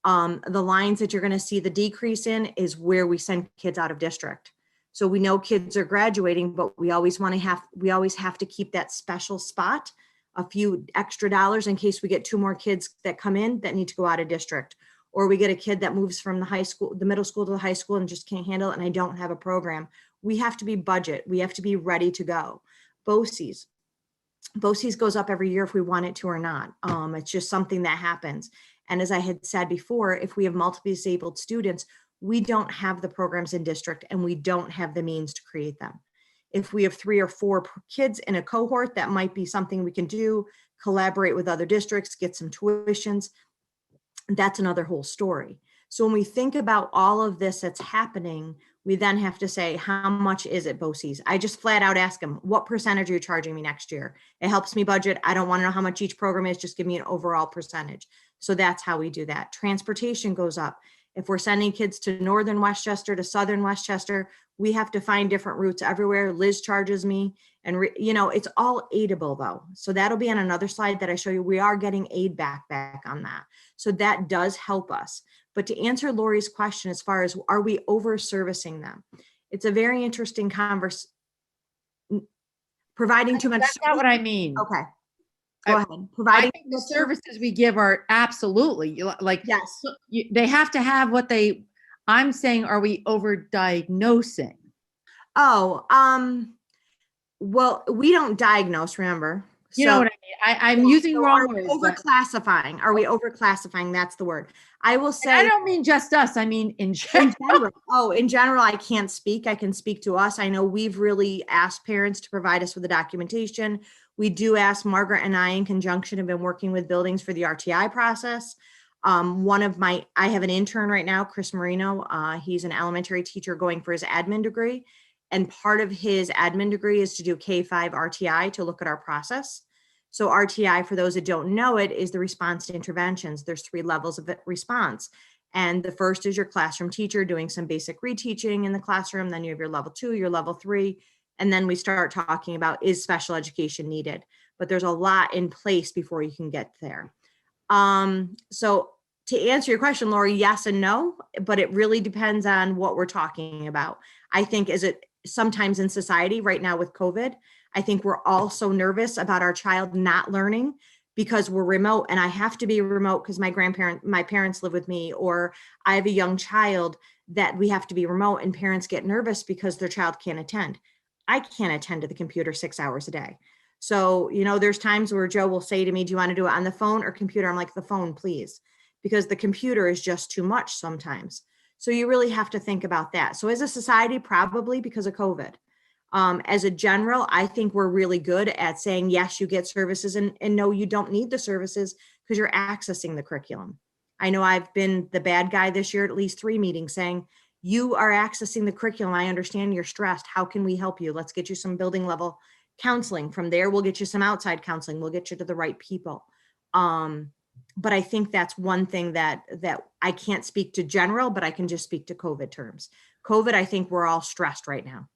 The lines that you're going to see the decrease in is where we send kids out of district. So we know kids are graduating, but we always have to keep that special spot, a few extra dollars in case we get 2 more kids that come in that need to go out of district. Or we get a kid that moves from the middle school to the high school and just can't handle it, and I don't have a program. We have to be budget. We have to be ready to go. BOCES goes up every year if we want it to or not. It's just something that happens. And as I had said before, if we have multiple disabled students, we don't have the programs in district and we don't have the means to create them. If we have 3 or 4 kids in a cohort, that might be something we can do, collaborate with other districts, get some tuitions. That's another whole story. So when we think about all of this that's happening, we then have to say, how much is it, BOCES? I just flat out ask them, what percentage are you charging me next year? It helps me budget. I don't want to know how much each program is. Just give me an overall percentage. So that's how we do that. Transportation goes up. If we're sending kids to Northern Westchester to Southern Westchester, we have to find different routes everywhere. Liz charges me, and it's all aidable though. So that'll be on another slide that I show you. We are getting aid back on that. So that does help us. But to answer Lori's question, as far as are we over servicing them? It's a very interesting conversation. Providing too much. That's not what I mean. Okay. Go ahead. Providing I think the services we give are absolutely like, yes, they have to have what I'm saying, are we over diagnosing? Oh, well, we don't diagnose, remember? You know what I mean? I'm using wrong words. Over-classifying. Are we over-classifying? That's the word. I will say. I don't mean just us. I mean in general. In general, I can't speak. I can speak to us. I know we've really asked parents to provide us with the documentation. We do ask. Margaret and I, in conjunction, have been working with buildings for the RTI process. I have an intern right now, Chris Marino. He's an elementary teacher going for his admin degree. And part of his admin degree is to do K-5 RTI to look at our process. So RTI, for those that don't know it, is the response to interventions. There's 3 levels of response. And the first is your classroom teacher doing some basic reteaching in the classroom. Then you have your level 2, your level 3. And then we start talking about, is special education needed? But there's a lot in place before you can get there. So to answer your question, Lori, yes and no, but it really depends on what we're talking about. I think sometimes in society right now with COVID, I think we're all so nervous about our child not learning because we're remote, and I have to be remote because my parents live with me, or I have a young child that we have to be remote, and parents get nervous because their child can't attend. I can't attend to the computer 6 hours a day. So, there's times where Joe will say to me, do you want to do it on the phone or computer? I'm like, the phone, please, because the computer is just too much sometimes. So you really have to think about that. So as a society, probably because of COVID. As a general, I think we're really good at saying, yes, you get services, and no, you don't need the services because you're accessing the curriculum. I know I've been the bad guy this year at least 3 meetings saying, you are accessing the curriculum. I understand you're stressed. How can we help you? Let's get you some building level counseling. From there, we'll get you some outside counseling. We'll get you to the right people. But I think that's one thing that I can't speak to general, but I can just speak to COVID terms. COVID, I think we're all stressed right now.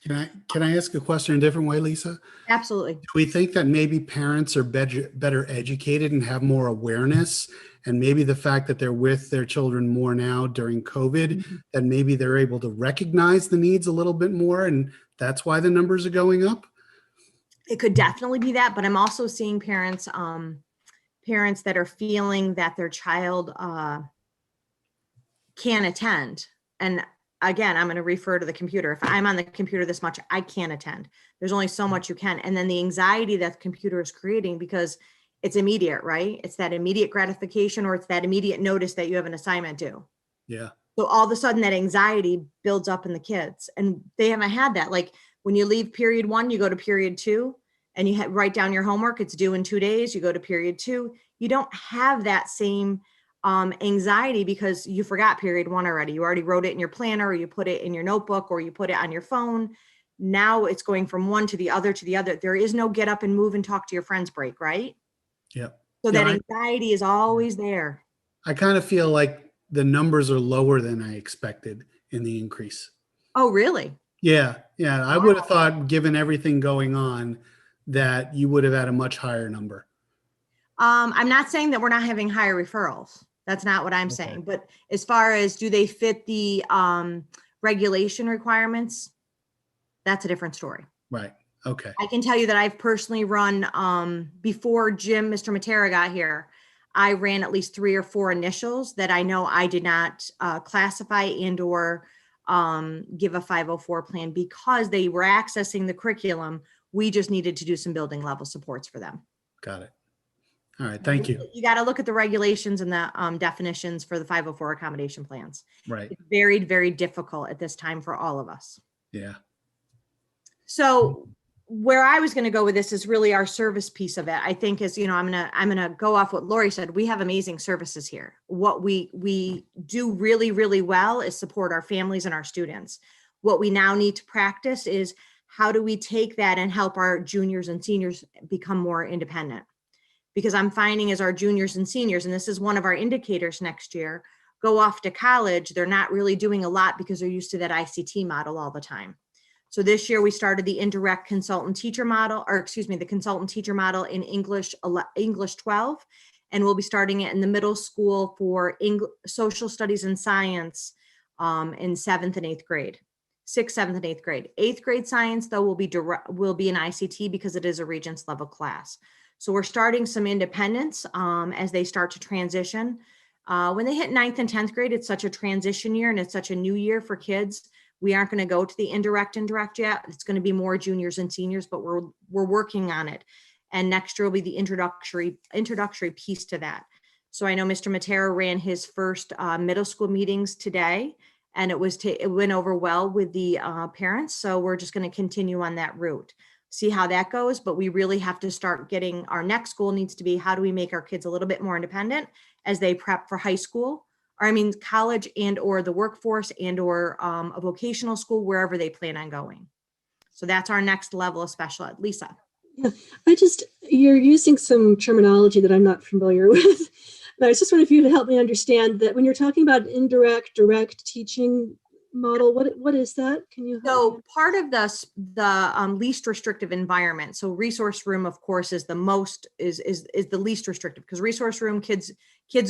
Can I ask a question a different way, Lisa? Absolutely. Do we think that maybe parents are better educated and have more awareness, and maybe the fact that they're with their children more now during COVID, that maybe they're able to recognize the needs a little bit more, and that's why the numbers are going up? It could definitely be that, but I'm also seeing parents that are feeling that their child can't attend. And again, I'm going to refer to the computer. If I'm on the computer this much, I can't attend. There's only so much you can. And then the anxiety that the computer is creating, because it's immediate, right? It's that immediate gratification, or it's that immediate notice that you have an assignment due. Yeah. So all of a sudden that anxiety builds up in the kids, and they haven't had that. Like when you leave period 1, you go to period 2 and you write down your homework, it's due in 2 days, you go to period 2. You don't have that same anxiety because you forgot period 1 already. You already wrote it in your planner, or you put it in your notebook, or you put it on your phone. Now it's going from one to the other to the other. There is no get up and move and talk to your friends break, right? Yep. So Yeah, that anxiety is always there. I kind of feel like the numbers are lower than I expected in the increase. Oh, really? Yeah. I would have thought, given everything going on, that you would have had a much higher number. I'm not saying that we're not having higher referrals. That's not what I'm saying. But as far as do they fit the regulation requirements, that's a different story. Right. Okay. I can tell you that I've personally run, before Mr. Matera got here, I ran at least 3 or 4 initials that I know I did not classify and or give a 504 plan because they were accessing the curriculum. We just needed to do some building level supports for them. Got it. All right. Thank you. You got to look at the regulations and the definitions for the 504 accommodation plans. Right. It's very, very difficult at this time for all of us. Yeah. So where I was going to go with this is really our service piece of it. I think is, I'm going to go off what Lori said. We have amazing services here. What we do really, really well is support our families and our students. What we now need to practice is how do we take that and help our juniors and seniors become more independent? Because I'm finding as our juniors and seniors, and this is one of our indicators next year, go off to college, they're not really doing a lot because they're used to that ICT model all the time. So this year we started the indirect consultant teacher model, the consultant teacher model in English 12, and we'll be starting it in the middle school for social studies and science in 7th and 8th grade. 6th, 7th, and 8th grade. 8th grade science, though, will be in ICT because it is a Regents level class. So we're starting some independence as they start to transition. When they hit 9th and 10th grade, it's such a transition year and it's such a new year for kids. We aren't going to go to the indirect yet. It's going to be more juniors and seniors, but we're working on it. And next year will be the introductory piece to that. So I know Mr. Matera ran his first middle school meetings today, and it went over well with the parents. So we're just going to continue on that route, see how that goes. But we really have to start getting, our next goal needs to be, how do we make our kids a little bit more independent as they prep for high school, college and or the workforce and or a vocational school, wherever they plan on going. So that's our next level of special ed. Lisa. Yeah, you're using some terminology that I'm not familiar with. And I was just wondering if you could help me understand that when you're talking about direct teaching model, what is that? Can you? So part of the least restrictive environment. So resource room, of course, is the least restrictive, because resource room kids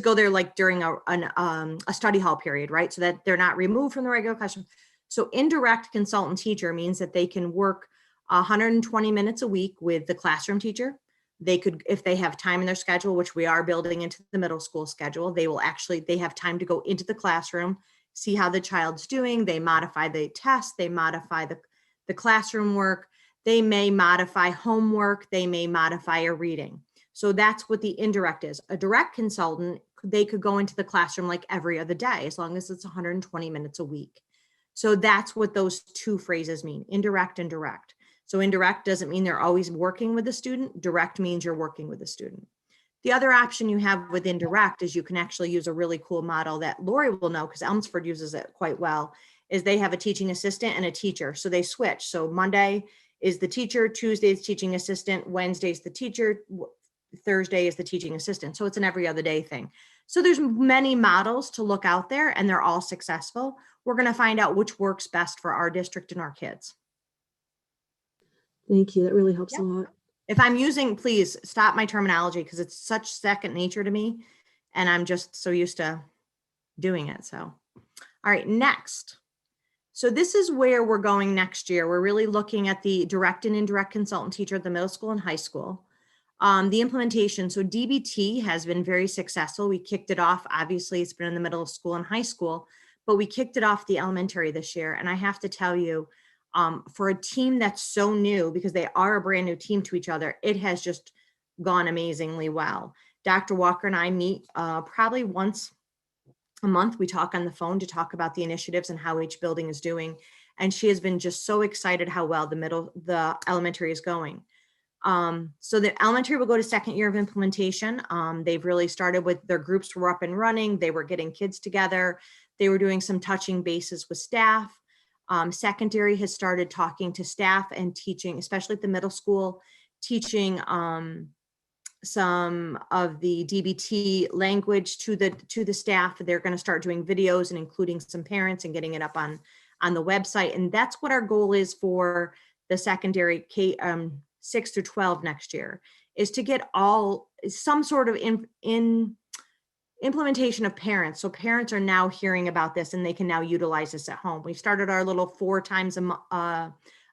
go there like during a study hall period, right? So that they're not removed from the regular classroom. So indirect consultant teacher means that they can work 120 minutes a week with the classroom teacher. They could, if they have time in their schedule, which we are building into the middle school schedule, they have time to go into the classroom, see how the child's doing. They modify the test, they modify the classroom work, they may modify homework, they may modify a reading. So that's what the indirect is. A direct consultant, they could go into the classroom like every other day, as long as it's 120 minutes a week. So that's what those two phrases mean, indirect and direct. So indirect doesn't mean they're always working with the student. Direct means you're working with the student. The other option you have with indirect is you can actually use a really cool model that Lori will know, because Elmsford uses it quite well, is they have a teaching assistant and a teacher. So they switch. So Monday is the teacher, Tuesday is teaching assistant, Wednesday is the teacher, Thursday is the teaching assistant. So it's an every other day thing. So there's many models to look out there, and they're all successful. We're going to find out which works best for our district and our kids. Thank you. That really helps Yep. a lot. If I'm using, please stop my terminology because it's such second nature to me, and I'm just so used to doing it. So, all right, next. So this is where we're going next year. We're really looking at the direct and indirect consultant teacher at the middle school and high school. The implementation, so DBT has been very successful. We kicked it off. Obviously, it's been in the middle school and high school, but we kicked it off the elementary this year. And I have to tell you, for a team that's so new, because they are a brand new team to each other, it has just gone amazingly well. Dr. Walker and I meet probably once a month. We talk on the phone to talk about the initiatives and how each building is doing. And she has been just so excited how well the elementary is going. So the elementary will go to second year of implementation. They've really started with their groups were up and running. They were getting kids together. They were doing some touching bases with staff. Secondary has started talking to staff and teaching, especially at the middle school, teaching some of the DBT language to the staff. They're going to start doing videos and including some parents and getting it up on the website. And that's what our goal is for the secondary 6 through 12 next year, is to get some sort of implementation of parents. So parents are now hearing about this and they can now utilize this at home. We started our little 4 times a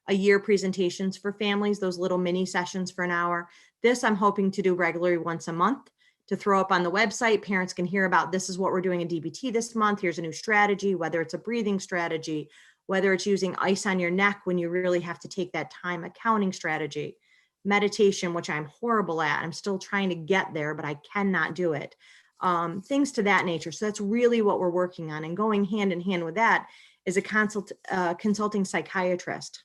year presentations for families, those little mini sessions for an hour. This I'm hoping to do regularly once a month to throw up on the website. Parents can hear about, this is what we're doing in DBT this month. Here's a new strategy, whether it's a breathing strategy, whether it's using ice on your neck when you really have to take that time, accounting strategy, meditation, which I'm horrible at. I'm still trying to get there, but I cannot do it. Things to that nature. So that's really what we're working on. And going hand in hand with that is a consulting psychiatrist.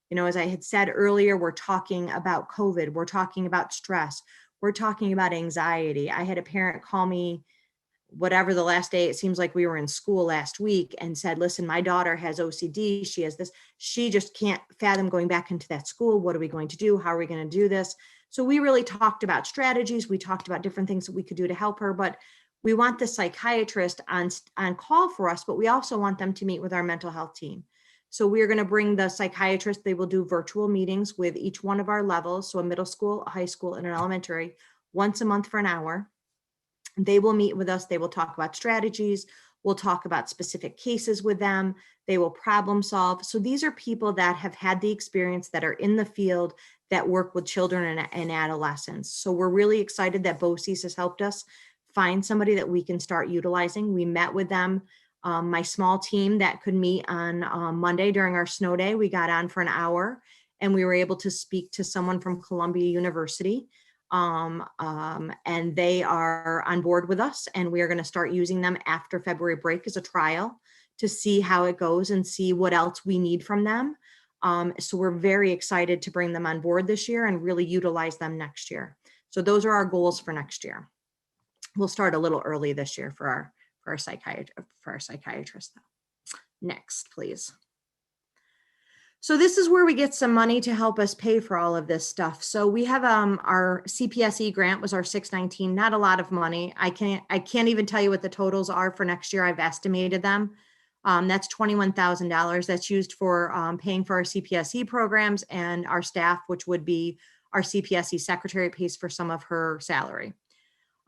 You know, as I had said earlier, we're talking about COVID. We're talking about stress. We're talking about anxiety. I had a parent call me, whatever the last day, it seems like we were in school last week, and said, listen, my daughter has OCD. She has this. She just can't fathom going back into that school. What are we going to do? How are we going to do this? So we really talked about strategies. We talked about different things that we could do to help her, but we want the psychiatrist on call for us, but we also want them to meet with our mental health team. So we're going to bring the psychiatrist. They will do virtual meetings with each one of our levels. So a middle school, a high school, and an elementary, once a month for an hour. They will meet with us. They will talk about strategies. We'll talk about specific cases with them. They will problem solve. So these are people that have had the experience, that are in the field, that work with children and adolescents. So we're really excited that BOCES has helped us find somebody that we can start utilizing. We met with them. My small team that could meet on Monday during our snow day, we got on for an hour and we were able to speak to someone from Columbia University. And they are on board with us, and we are going to start using them after February break as a trial to see how it goes and see what else we need from them. So we're very excited to bring them on board this year and really utilize them next year. So those are our goals for next year. We'll start a little early this year for our psychiatrist. Next, please. So this is where we get some money to help us pay for all of this stuff. So we have our CPSE grant was our 619, not a lot of money. I can't even tell you what the totals are for next year. I've estimated them. That's $21,000. That's used for paying for our CPSE programs and our staff, which would be our CPSE secretary pays for some of her salary.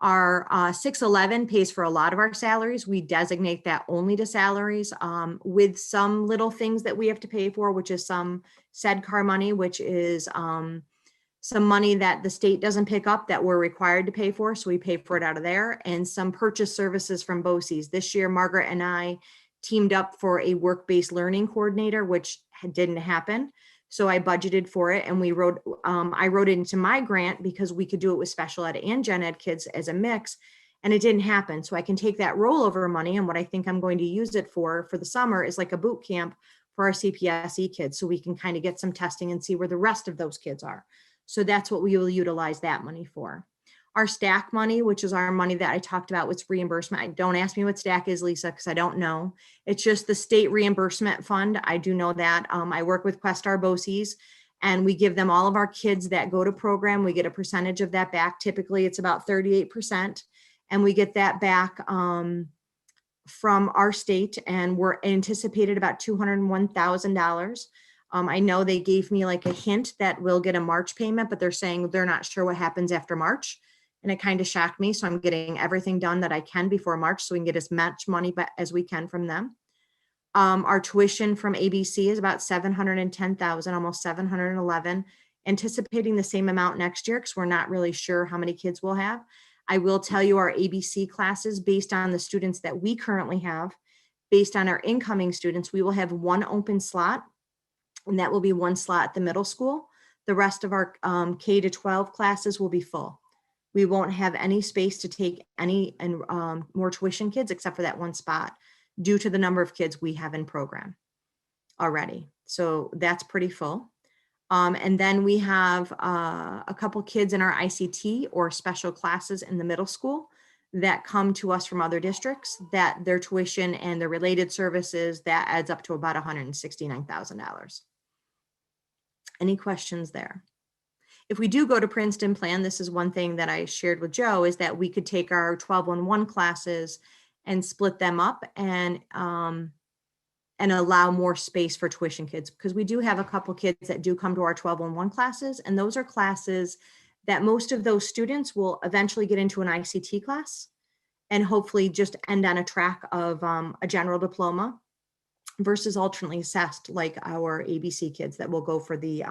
Our 611 pays for a lot of our salaries. We designate that only to salaries with some little things that we have to pay for, which is some SEDCAR money, which is some money that the state doesn't pick up that we're required to pay for. So we pay for it out of there, and some purchase services from BOCES. This year, Margaret and I teamed up for a work-based learning coordinator, which didn't happen. So I budgeted for it, and I wrote it into my grant because we could do it with special ed and gen ed kids as a mix, and it didn't happen. So I can take that rollover money, and what I think I'm going to use it for the summer is like a boot camp for our CPSE kids, so we can kind of get some testing and see where the rest of those kids are. So that's what we will utilize that money for. Our STAC money, which is our money that I talked about with reimbursement. Don't ask me what STAC is, Lisa, because I don't know. It's just the state reimbursement fund. I do know that. I work with Questar BOCES, and we give them all of our kids that go to program. We get a percentage of that back. Typically, it's about 38%. And we get that back from our state, and we're anticipated about $201,000. I know they gave me like a hint that we'll get a March payment, but they're saying they're not sure what happens after March. And it kind of shocked me. So I'm getting everything done that I can before March so we can get as much money as we can from them. Our tuition from ABC is about $710,000, almost $711,000, anticipating the same amount next year because we're not really sure how many kids we'll have. I will tell you our ABC classes, based on the students that we currently have, based on our incoming students, we will have one open slot, and that will be one slot at the middle school. The rest of our K to 12 classes will be full. We won't have any space to take any more tuition kids except for that one spot due to the number of kids we have in program already. So that's pretty full. And then we have a couple kids in our ICT or special classes in the middle school that come to us from other districts, that their tuition and the related services, that adds up to about $169,000. Any questions there? If we do go to Princeton Plan, this is one thing that I shared with Joe, is that we could take our 12-1-1 classes and split them up and allow more space for tuition kids, because we do have a couple kids that do come to our 12-1-1 classes, and those are classes that most of those students will eventually get into an ICT class and hopefully just end on a track of a general diploma versus alternately assessed, like our ABC kids that will go for the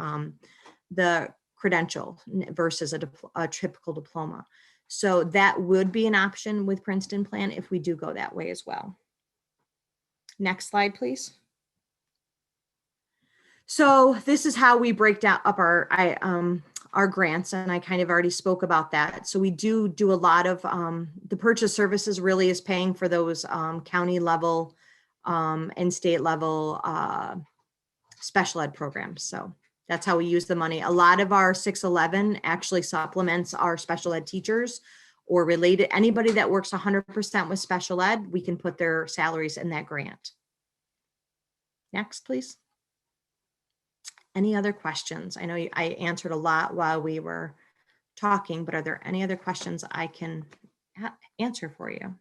credential versus a typical diploma. So that would be an option with Princeton Plan if we do go that way as well. Next slide, please. So this is how we break down up our grants, and I kind of already spoke about that. So we do a lot of the purchase services really is paying for those county level and state level special ed programs. So that's how we use the money. A lot of our 611 actually supplements our special ed teachers or related, anybody that works 100% with special ed, we can put their salaries in that grant. Next, please. Any other questions? I know I answered a lot while we were talking, but are there any other questions I can answer for you?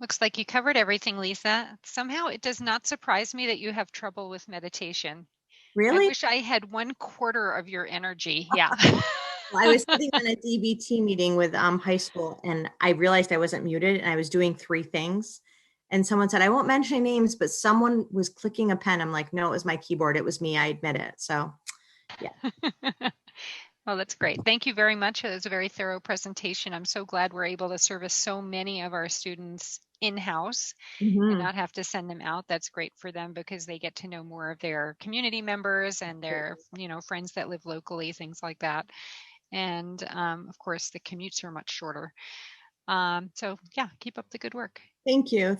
Looks like you covered everything, Lisa. Somehow it does not surprise me that you have trouble with meditation. Really? I wish I had 1/4 of your energy. Yeah. Well, I was sitting on a DBT meeting with high school, and I realized I wasn't muted, and I was doing 3 things. And someone said, I won't mention any names, but someone was clicking a pen. I'm like, no, it was my keyboard. It was me. I admit it. So, yeah. Well, that's great. Thank you very much. It was a very thorough presentation. I'm so glad we're able to service so many of our students in-house and not have to send them out. That's great for them because they get to know more of their community members and their, friends that live locally, things like that. And of course, the commutes are much shorter. So yeah, keep up the good work. Thank you.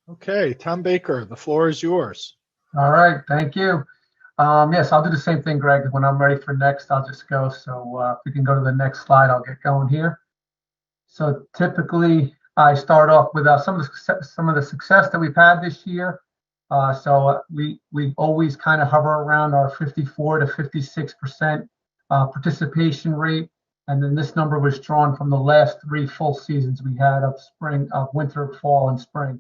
Okay, Tom Baker, the floor is yours. All right, thank you. Yes, I'll do the same thing, Greg. When I'm ready for next, I'll just go. So if we can go to the next slide, I'll get going here. So typically, I start off with some of the success that we've had this year. So we always kind of hover around our 54 to 56% participation rate, and then this number was drawn from the last 3 full seasons we had of winter, fall, and spring.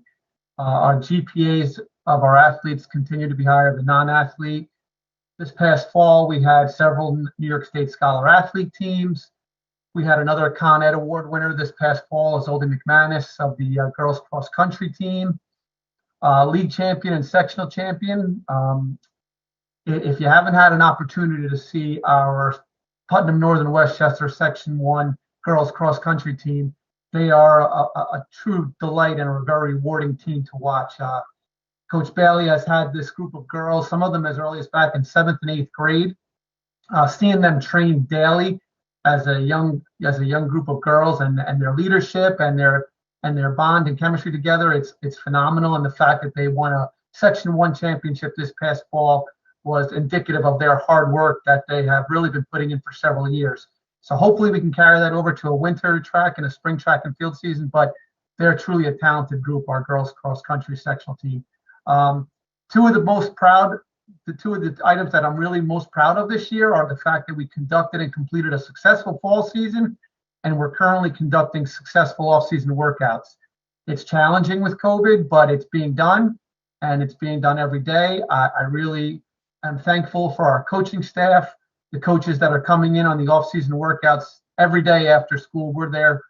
Our GPAs of our athletes continue to be higher than non-athlete. This past fall, we had several New York State Scholar Athlete teams. We had another Con Ed Award winner this past fall, Isolde McManus of the girls cross country team. League champion and sectional champion. If you haven't had an opportunity to see our Putnam Northern Westchester Section 1 girls cross country team, they are a true delight and a very rewarding team to watch. Coach Bailey has had this group of girls, some of them as early as back in 7th and 8th grade. Seeing them train daily as a young group of girls and their leadership and their bond and chemistry together, it's phenomenal. And the fact that they won a Section 1 championship this past fall was indicative of their hard work that they have really been putting in for several years. So hopefully we can carry that over to a winter track and a spring track and field season, but they're truly a talented group, our girls cross country sectional team. Two of the items that I'm really most proud of this year are the fact that we conducted and completed a successful fall season, and we're currently conducting successful off-season workouts. It's challenging with COVID, but it's being done, and it's being done every day. I really am thankful for our coaching staff, the coaches that are coming in on the off-season workouts every day after school. We're there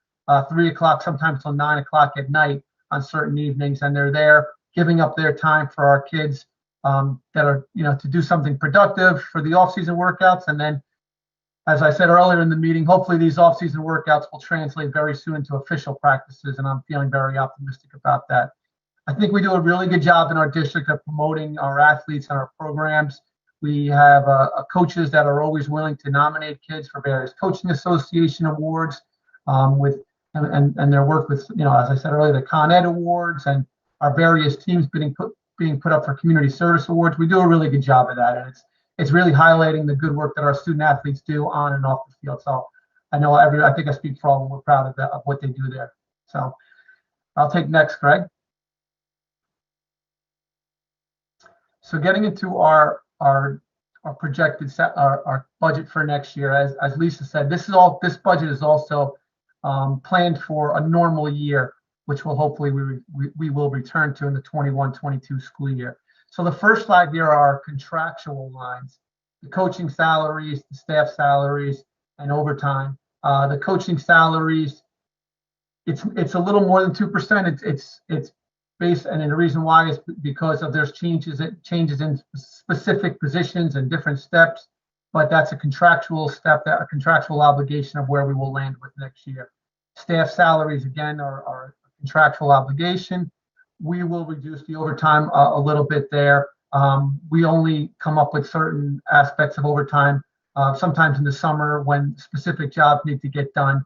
3 o'clock, sometimes till 9 o'clock at night on certain evenings, and they're there giving up their time for our kids that are, to do something productive for the off-season workouts. And then, as I said earlier in the meeting, hopefully these off-season workouts will translate very soon into official practices, and I'm feeling very optimistic about that. I think we do a really good job in our district of promoting our athletes and our programs. We have coaches that are always willing to nominate kids for various coaching association awards, and their work with, as I said earlier, the Con Ed awards and our various teams being put up for community service awards. We do a really good job of that, and it's really highlighting the good work that our student athletes do on and off the field. So I know I think I speak for all of them. We're proud of what they do there. So I'll take next, Greg. So getting into our projected our budget for next year, as Lisa said, this budget is also planned for a normal year, which will hopefully we will return to in the 21-22 school year. So the first slide here are our contractual lines: the coaching salaries, the staff salaries, and overtime. The coaching salaries, it's a little more than 2%. It's based, and the reason why is because of there's changes in specific positions and different steps, but that's a contractual contractual obligation of where we will land with next year. Staff salaries, again, are a contractual obligation. We will reduce the overtime a little bit there. We only come up with certain aspects of overtime. Sometimes in the summer when specific jobs need to get done,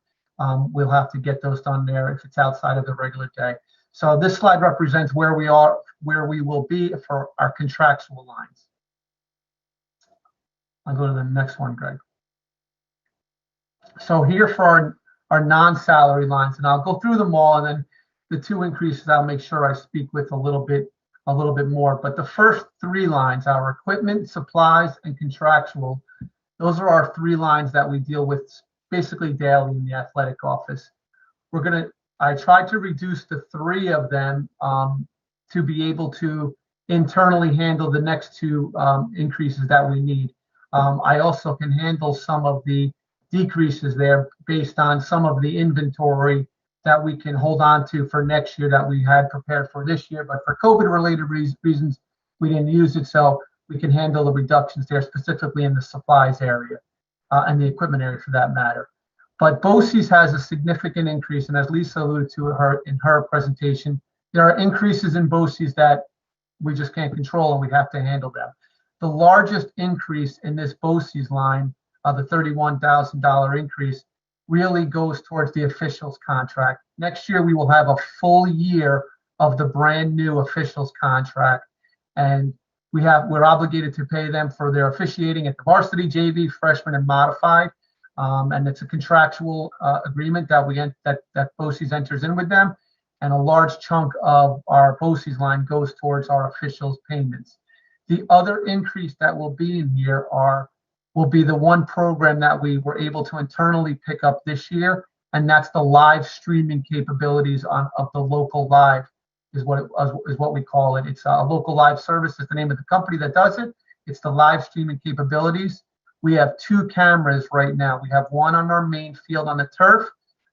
we'll have to get those done there if it's outside of the regular day. So this slide represents where we will be for our contractual lines. I'll go to the next one, Greg. So here for our non-salary lines, and I'll go through them all, and then the two increases I'll make sure I speak with a little bit more. But the first three lines, our equipment, supplies, and contractual, those are our three lines that we deal with basically daily in the athletic office. I tried to reduce the three of them to be able to internally handle the next two increases that we need. I also can handle some of the decreases there based on some of the inventory that we can hold on to for next year that we had prepared for this year, but for COVID-related reasons, we didn't use it, so we can handle the reductions there, specifically in the supplies area and the equipment area for that matter. But BOCES has a significant increase, and as Lisa alluded to in her presentation, there are increases in BOCES that we just can't control, and we have to handle them. The largest increase in this BOCES line, the $31,000 increase, really goes towards the officials contract. Next year, we will have a full year of the brand new officials contract, and we're obligated to pay them for their officiating at the varsity, JV, freshman, and modified. And it's a contractual agreement that BOCES enters in with them, and a large chunk of our BOCES line goes towards our officials payments. The other increase that will be in here will be the one program that we were able to internally pick up this year, and that's the live streaming capabilities of the Local Live is what we call it. It's a Local Live Service is the name of the company that does it. It's the live streaming capabilities. We have two cameras right now. We have one on our main field on the turf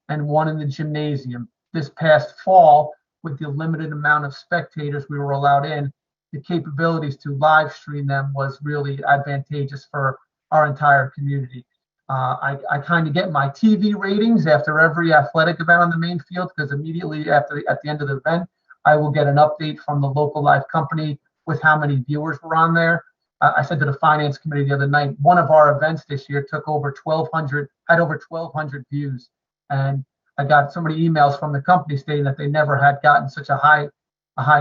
and one in the gymnasium. This past fall, with the limited amount of spectators we were allowed in, the capabilities to live stream them was really advantageous for our entire community. I kind of get my TV ratings after every athletic event on the main field, because immediately at the end of the event, I will get an update from the Local Live company with how many viewers were on there. I said to the finance committee the other night, one of our events this year took over 1,200 views, and I got so many emails from the company stating that they never had gotten such a high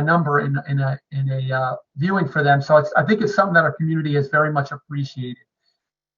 number in a viewing for them. So I think it's something that our community has very much appreciated.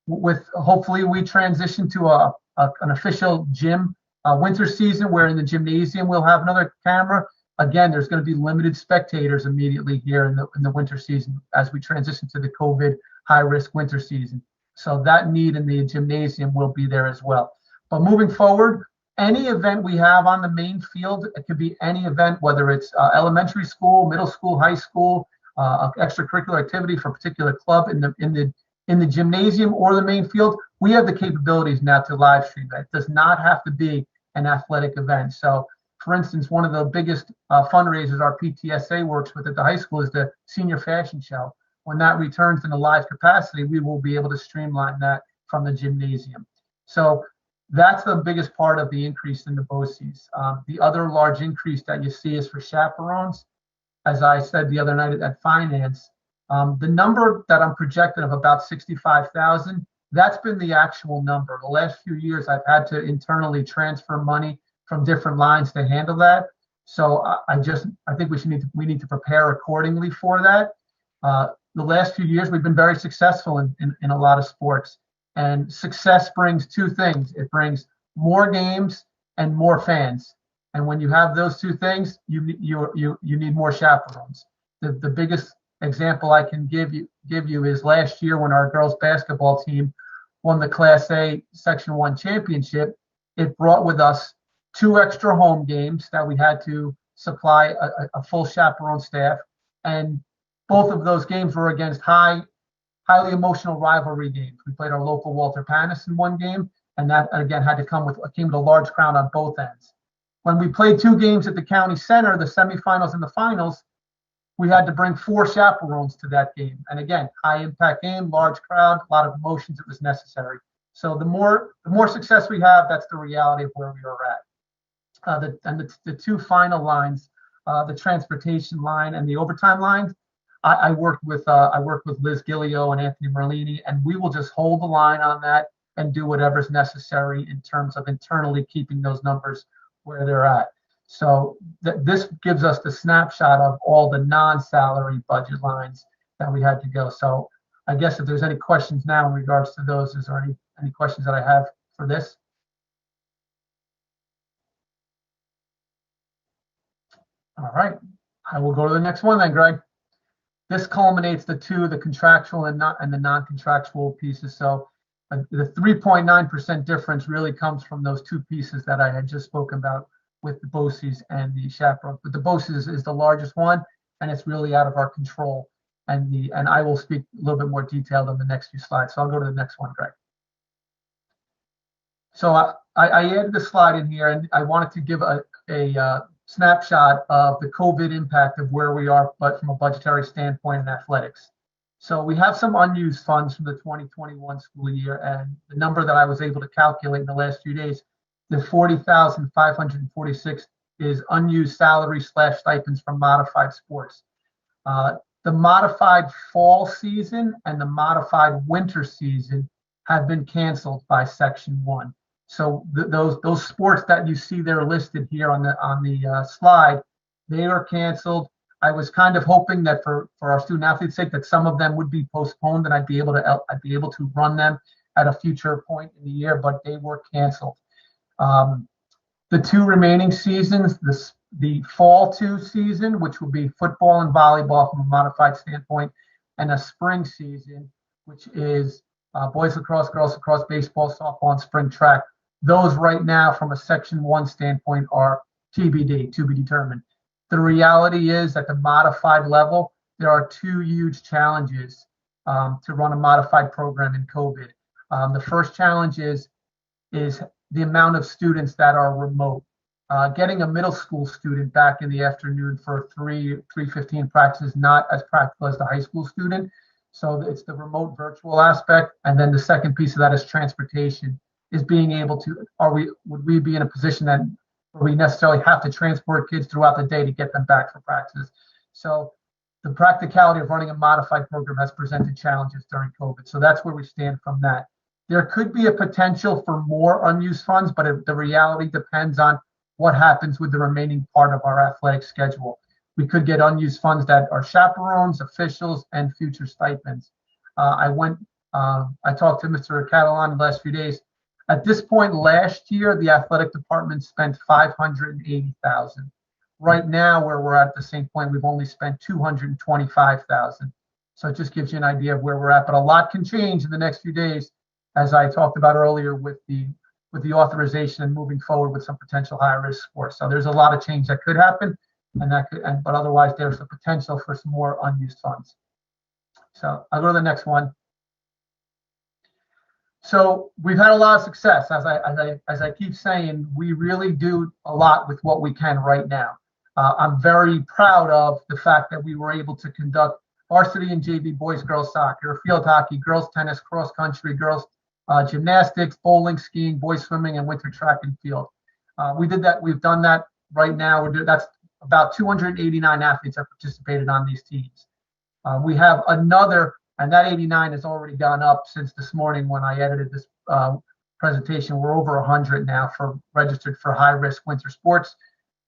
With hopefully we transition to a an official gym winter season where in the gymnasium we'll have another camera. Again, there's going to be limited spectators immediately here in the winter season as we transition to the COVID high-risk winter season. So that need in the gymnasium will be there as well. But moving forward, any event we have on the main field, it could be any event, whether it's elementary school, middle school, high school, extracurricular activity for a particular club in the gymnasium or the main field, we have the capabilities now to live stream that. It does not have to be an athletic event. So, for instance, one of the biggest fundraisers our PTSA works with at the high school is the senior fashion show. When that returns in a live capacity, we will be able to streamline that from the gymnasium. So that's the biggest part of the increase in the BOCES. The other large increase that you see is for chaperones. As I said the other night at finance, the number that I'm projecting of about 65,000, that's been the actual number. The last few years, I've had to internally transfer money from different lines to handle that. So I think we need to prepare accordingly for that. The last few years, we've been very successful in a lot of sports. And success brings two things. It brings more games and more fans. And when you have those two things, you need more chaperones. The biggest example I can give you is last year when our girls basketball team won the Class A Section 1 championship. It brought with us 2 extra home games that we had to supply a full chaperone staff. And both of those games were against highly emotional rivalry games. We played our local Walter Panis in one game, and that again came with a large crowd on both ends. When we played 2 games at the county center, the semifinals and the finals, we had to bring 4 chaperones to that game. And again, high impact game, large crowd, a lot of emotions. It was necessary. So the more success we have, that's the reality of where we are at. The 2 final lines, the transportation line and the overtime line, I worked with Liz Gillio and Anthony Merlini, and we will just hold the line on that and do whatever's necessary in terms of internally keeping those numbers where they're at. So this gives us the snapshot of all the non-salary budget lines that we had to go. So I guess if there's any questions now in regards to those, is there any questions that I have for this? All right, I will go to the next one then, Greg. This culminates the contractual and the non-contractual pieces. So the 3.9% difference really comes from those 2 pieces that I had just spoken about with the BOCES and the chaperone. But the BOCES is the largest one, and it's really out of our control. And I will speak a little bit more detailed on the next few slides. So I'll go to the next one, Greg. So I added the slide in here, and I wanted to give a snapshot of the COVID impact of where we are, but from a budgetary standpoint in athletics. So we have some unused funds from the 2021 school year, and the number that I was able to calculate in the last few days, the 40,546 is unused salary / stipends from modified sports. The modified fall season and the modified winter season have been canceled by Section 1. So those sports that you see there listed here on the slide, they are canceled. I was kind of hoping that for our student athletes' sake that some of them would be postponed and I'd be able to run them at a future point in the year, but they were canceled. The 2 remaining seasons, the fall 2 season, which will be football and volleyball from a modified standpoint, and a spring season, which is boys lacrosse, girls lacrosse, baseball, softball, and spring track. Those right now from a Section 1 standpoint are TBD, to be determined. The reality is at the modified level, there are 2 huge challenges to run a modified program in COVID. The first challenge is the amount of students that are remote. Getting a middle school student back in the afternoon for 3:15 practice is not as practical as the high school student. So it's the remote virtual aspect. And then the second piece of that is transportation, is being able to, would we be in a position that we necessarily have to transport kids throughout the day to get them back for practice? So the practicality of running a modified program has presented challenges during COVID. So that's where we stand from that. There could be a potential for more unused funds, but the reality depends on what happens with the remaining part of our athletic schedule. We could get unused funds that are chaperones, officials, and future stipends. I talked to Mr. Catalan the last few days. At this point last year, the athletic department spent $580,000. Right now, where we're at the same point, we've only spent $225,000. So it just gives you an idea of where we're at. But a lot can change in the next few days, as I talked about earlier, with the authorization and moving forward with some potential high-risk sports. So there's a lot of change that could happen, but otherwise there's the potential for some more unused funds. So I'll go to the next one. So we've had a lot of success. As I keep saying, we really do a lot with what we can right now. I'm very proud of the fact that we were able to conduct varsity and JV boys, girls soccer, field hockey, girls tennis, cross country, girls gymnastics, bowling, skiing, boys swimming, and winter track and field. We did that. We've done that right now. That's about 289 athletes have participated on these teams. We have another, and that 89 has already gone up since this morning when I edited this presentation. We're over 100 now for registered for high-risk winter sports.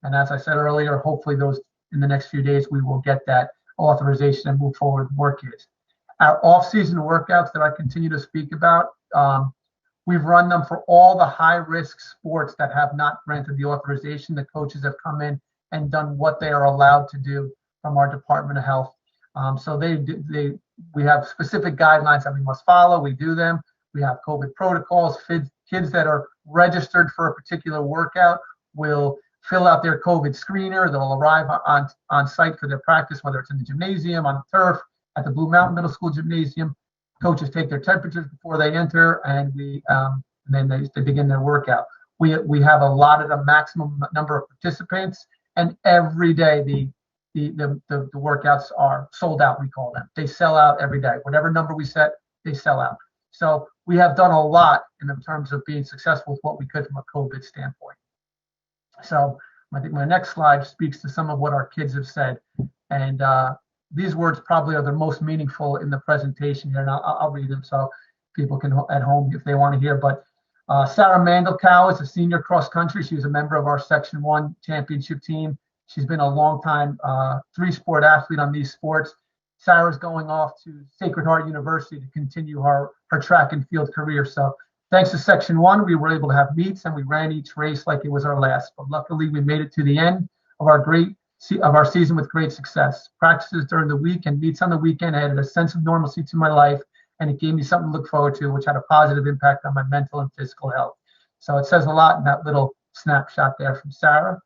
And as I said earlier, hopefully those in the next few days, we will get that authorization and move forward with more kids. Our off-season workouts that I continue to speak about, we've run them for all the high-risk sports that have not granted the authorization. The coaches have come in and done what they are allowed to do from our Department of Health. So we have specific guidelines that we must follow. We do them. We have COVID protocols. Kids that are registered for a particular workout will fill out their COVID screener. They'll arrive on site for their practice, whether it's in the gymnasium, on the turf, at the Blue Mountain Middle School gymnasium. Coaches take their temperatures before they enter, and then they begin their workout. We have allotted a maximum number of participants, and every day the workouts are sold out. We call them. They sell out every day. Whatever number we set, they sell out. So we have done a lot in terms of being successful with what we could from a COVID standpoint. So I think my next slide speaks to some of what our kids have said, and these words probably are the most meaningful in the presentation here, and I'll read them so people can at home if they want to hear. But Sarah Mandelkow is a senior cross country. She was a member of our Section 1 championship team. She's been a long time three-sport athlete on these sports. Sarah's going off to Sacred Heart University to continue her track and field career. So thanks to Section 1, we were able to have meets, and we ran each race like it was our last. But luckily, we made it to the end of our season with great success. Practices during the week and meets on the weekend added a sense of normalcy to my life, and it gave me something to look forward to, which had a positive impact on my mental and physical health. So it says a lot in that little snapshot there from Sarah.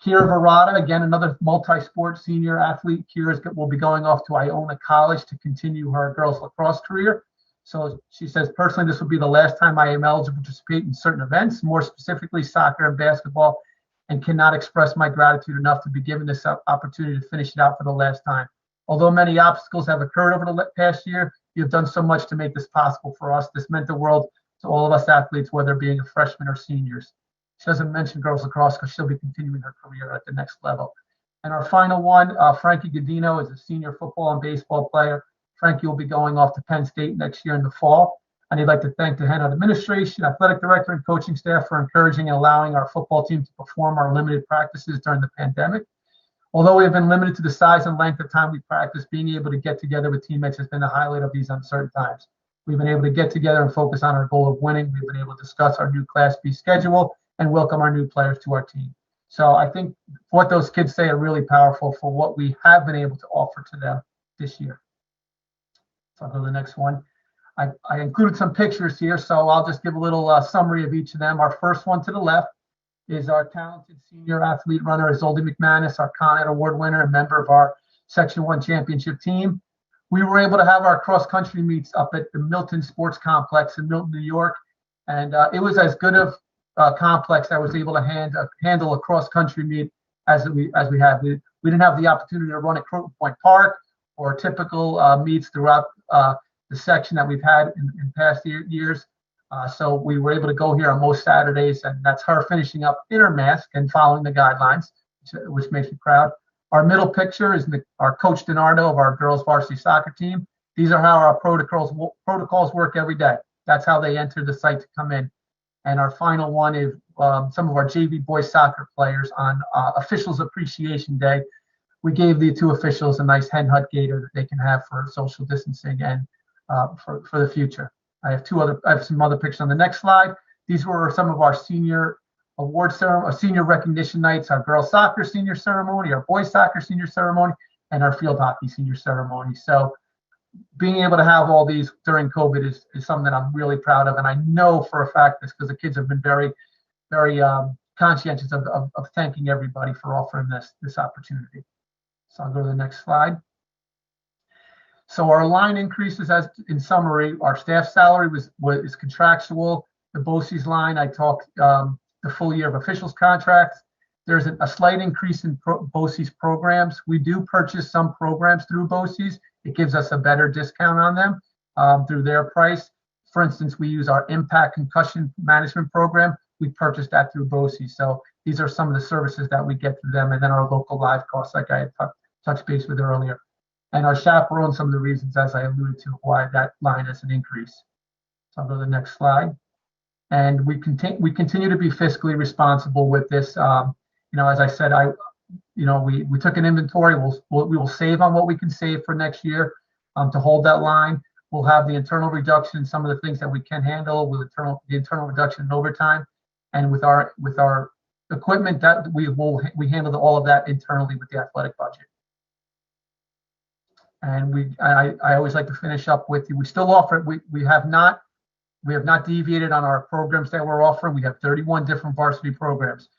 Kira Verada, again, another multi-sport senior athlete. Kira will be going off to Iona College to continue her girls lacrosse career. So she says, personally, this will be the last time I am eligible to participate in certain events, more specifically soccer and basketball, and cannot express my gratitude enough to be given this opportunity to finish it out for the last time. Although many obstacles have occurred over the past year, you have done so much to make this possible for us. This meant the world to all of us athletes, whether being a freshman or seniors. She doesn't mention girls lacrosse because she'll be continuing her career at the next level. And our final one, Frankie Godino is a senior football and baseball player. Frankie will be going off to Penn State next year in the fall. And I'd like to thank the Henn administration, athletic director, and coaching staff for encouraging and allowing our football team to perform our limited practices during the pandemic. Although we have been limited to the size and length of time we practice, being able to get together with teammates has been the highlight of these uncertain times. We've been able to get together and focus on our goal of winning. We've been able to discuss our new Class B schedule and welcome our new players to our team. So I think what those kids say are really powerful for what we have been able to offer to them this year. So I'll go to the next one. I included some pictures here, so I'll just give a little summary of each of them. Our first one to the left is our talented senior athlete runner, Isolde McManus, our Con Ed Award winner and member of our Section 1 championship team. We were able to have our cross-country meets up at the Milton Sports Complex in Milton, New York, and it was as good of complex that was able to handle a cross-country meet as we had. We didn't have the opportunity to run at Croton Point Park or typical meets throughout the section that we've had in past years. So we were able to go here on most Saturdays, and that's her finishing up in her mask and following the guidelines, which makes me proud. Our middle picture is our coach DiNardo of our girls varsity soccer team. These are how our protocols work every day. That's how they enter the site to come in. And our final one is some of our JV boys soccer players on Officials Appreciation Day. We gave the two officials a nice hen hut gator that they can have for social distancing and for the future. I have some other pictures on the next slide. These were some of our senior award ceremony, senior recognition nights, our girls soccer senior ceremony, our boys soccer senior ceremony, and our field hockey senior ceremony. So being able to have all these during COVID is something that I'm really proud of. And I know for a fact this because the kids have been very, very conscientious of thanking everybody for offering this opportunity. So I'll go to the next slide. So our line increases, as in summary, our staff salary is contractual. The BOCES line, I talked the full year of officials contracts. There's a slight increase in BOCES programs. We do purchase some programs through BOCES. It gives us a better discount on them through their price. For instance, we use our Impact Concussion Management Program. We purchased that through BOCES. So these are some of the services that we get through them, and then our local live costs, like I had touched base with earlier. And our chaperone, some of the reasons, as I alluded to, why that line is an increase. So I'll go to the next slide. And we continue to be fiscally responsible with this. As I said, we took an inventory. We will save on what we can save for next year to hold that line. We'll have the internal reduction, some of the things that we can handle with the internal reduction in overtime, and with our equipment that we handle all of that internally with the athletic budget. And I always like to finish up with we still offer. We have not deviated on our programs that we're offering. We have 31 different varsity programs.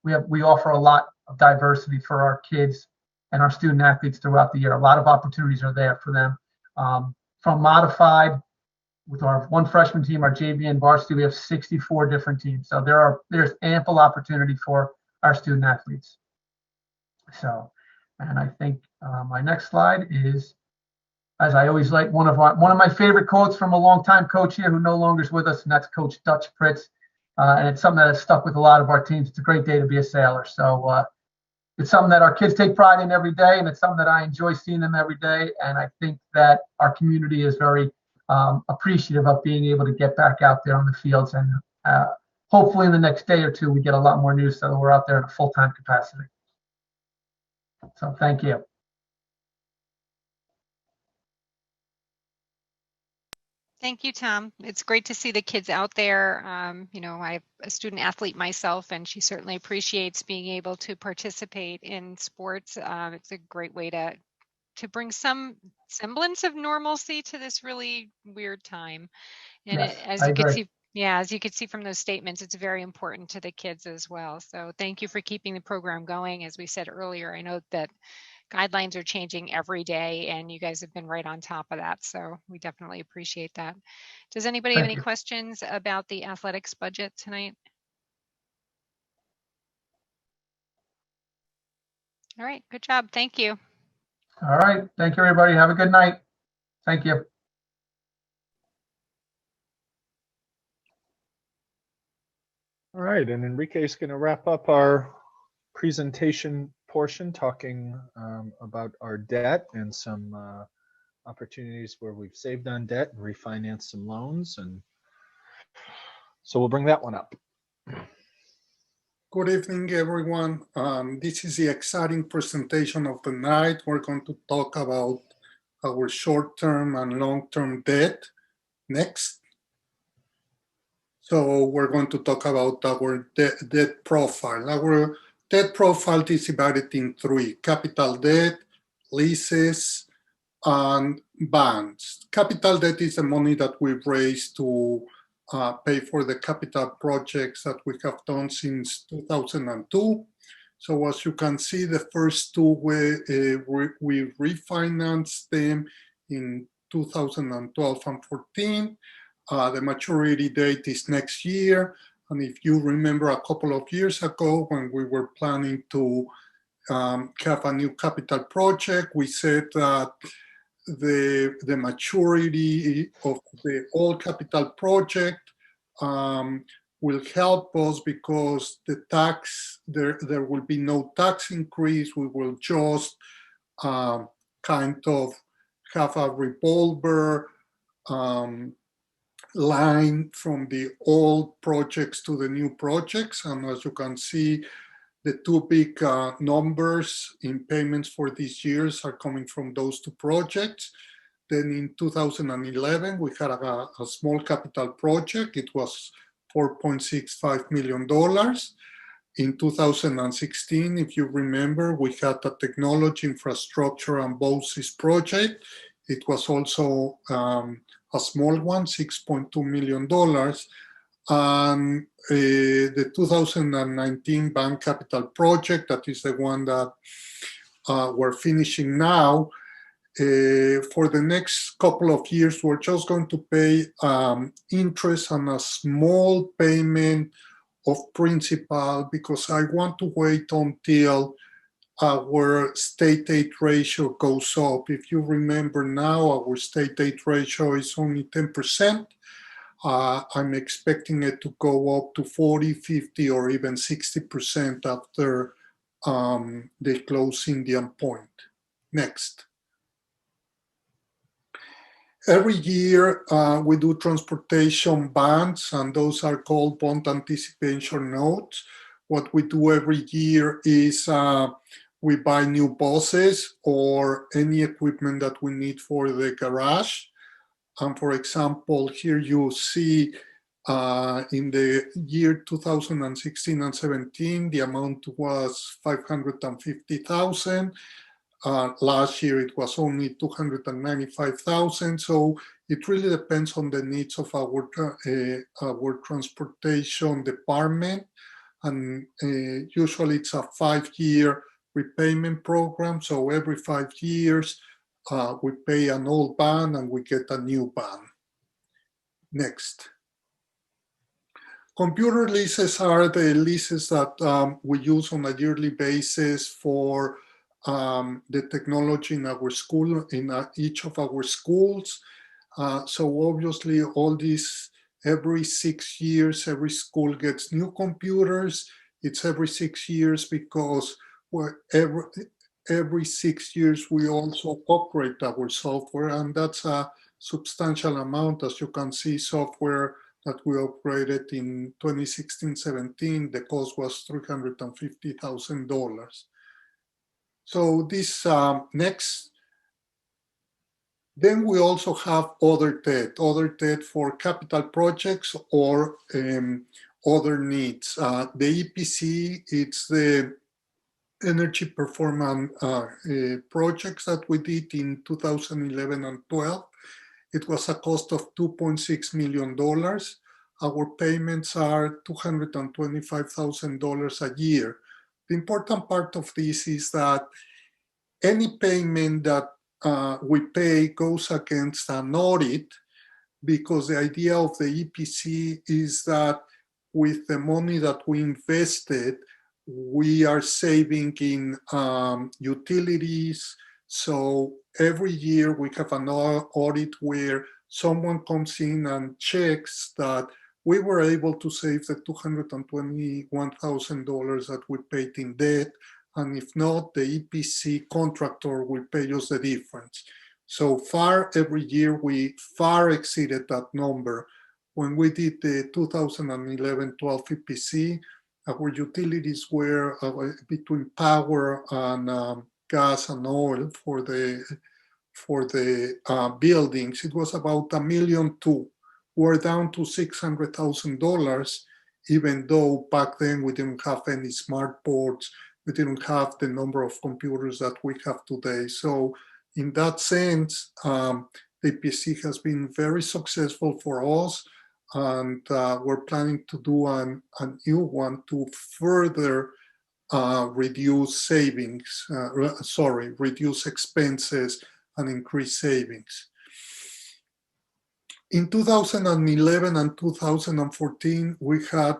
We offer a lot of diversity for our kids and our student athletes throughout the year. A lot of opportunities are there for them. From modified, with our one freshman team, our JV and varsity, we have 64 different teams. So there's ample opportunity for our student athletes. So, and I think my next slide is, as I always like, one of my favorite quotes from a longtime coach here who no longer is with us, and that's Coach Dutch Pritz. And it's something that has stuck with a lot of our teams. It's a great day to be a Sailor. So it's something that our kids take pride in every day, and it's something that I enjoy seeing them every day. And I think that our community is very appreciative of being able to get back out there on the fields. And hopefully in the next day or two, we get a lot more news so that we're out there in a full-time capacity. So thank you. Thank you, Tom. It's great to see the kids out there. I'm a student athlete myself, and she certainly appreciates being able to participate in sports. It's a great way to bring some semblance of normalcy to this really weird time. And Yes, as I you could agree. see, as you could see from those statements, it's very important to the kids as well. So thank you for keeping the program going. As we said earlier, I know that guidelines are changing every day, and you guys have been right on top of that. So we definitely appreciate that. Does anybody have Thank any you. questions about the athletics budget tonight? All right, good job. Thank you. All right. Thank you, everybody. Have a good night. Thank you. All right, and Enrique is going to wrap up our presentation portion, talking about our debt and some opportunities where we've saved on debt and refinanced some loans. And so we'll bring that one up. Good evening, everyone. This is the exciting presentation of the night. We're going to talk about our short-term and long-term debt next. So we're going to talk about our debt profile. Our debt profile is divided in three: capital debt, leases, and bonds. Capital debt is the money that we raise to pay for the capital projects that we have done since 2002. So as you can see, the first two, we refinanced them in 2012 and 14. The maturity date is next year. And if you remember a couple of years ago when we were planning to have a new capital project, we said that the maturity of the old capital project will help us because there will be no tax increase. We will just kind of have a revolver line from the old projects to the new projects. And as you can see, the two big numbers in payments for these years are coming from those two projects. Then in 2011, we had a small capital project. It was $4.65 million. In 2016, if you remember, we had a technology, infrastructure, and BOCES project. It was also a small one, $6.2 million. And the 2019 bank capital project, that is the one that we're finishing now. For the next couple of years, we're just going to pay interest on a small payment of principal, because I want to wait until our state aid ratio goes up. If you remember now, our state aid ratio is only 10%. I'm expecting it to go up to 40, 50, or even 60% after the close Indian Point. Next. Every year, we do transportation bonds, and those are called bond anticipation notes. What we do every year is we buy new buses or any equipment that we need for the garage. And for example, here you see in the year 2016 and 17, the amount was $550,000. Last year it was only $295,000. So it really depends on the needs of our transportation department. And usually it's a 5-year repayment program. So every 5 years, we pay an old bond and we get a new bond. Next. Computer leases are the leases that we use on a yearly basis for the technology in our school, in each of our schools. So obviously all these, every 6 years, every school gets new computers. It's every 6 years because every 6 years we also upgrade our software, and that's a substantial amount. As you can see, software that we upgraded in 2016-17, the cost was $350,000. So this next, then we also have other debt for capital projects or other needs. The EPC, it's the energy performance projects that we did in 2011 and 12. It was a cost of $2.6 million. Our payments are $225,000 a year. The important part of this is that any payment that we pay goes against an audit, because the idea of the EPC is that with the money that we invested, we are saving in utilities. So every year we have an audit where someone comes in and checks that we were able to save the $221,000 that we paid in debt. And if not, the EPC contractor will pay us the difference. So far, every year we far exceeded that number. When we did the 2011-12 EPC, our utilities were between power and gas and oil for the buildings. It was about $1.2 million. We're down to $600,000, even though back then we didn't have any smart boards. We didn't have the number of computers that we have today. So in that sense, the EPC has been very successful for us. And we're planning to do a new one to further reduce reduce expenses and increase savings. In 2011 and 2014, we had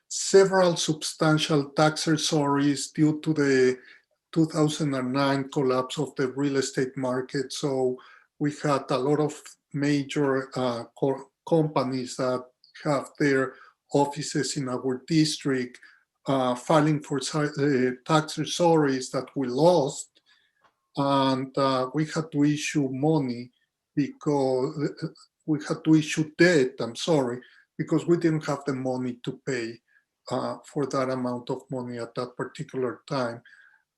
several substantial tax surcease due to the 2009 collapse of the real estate market. So we had a lot of major companies that have their offices in our district filing for tax surcease that we lost. And we had to issue money because we had to issue debt, because we didn't have the money to pay for that amount of money at that particular time.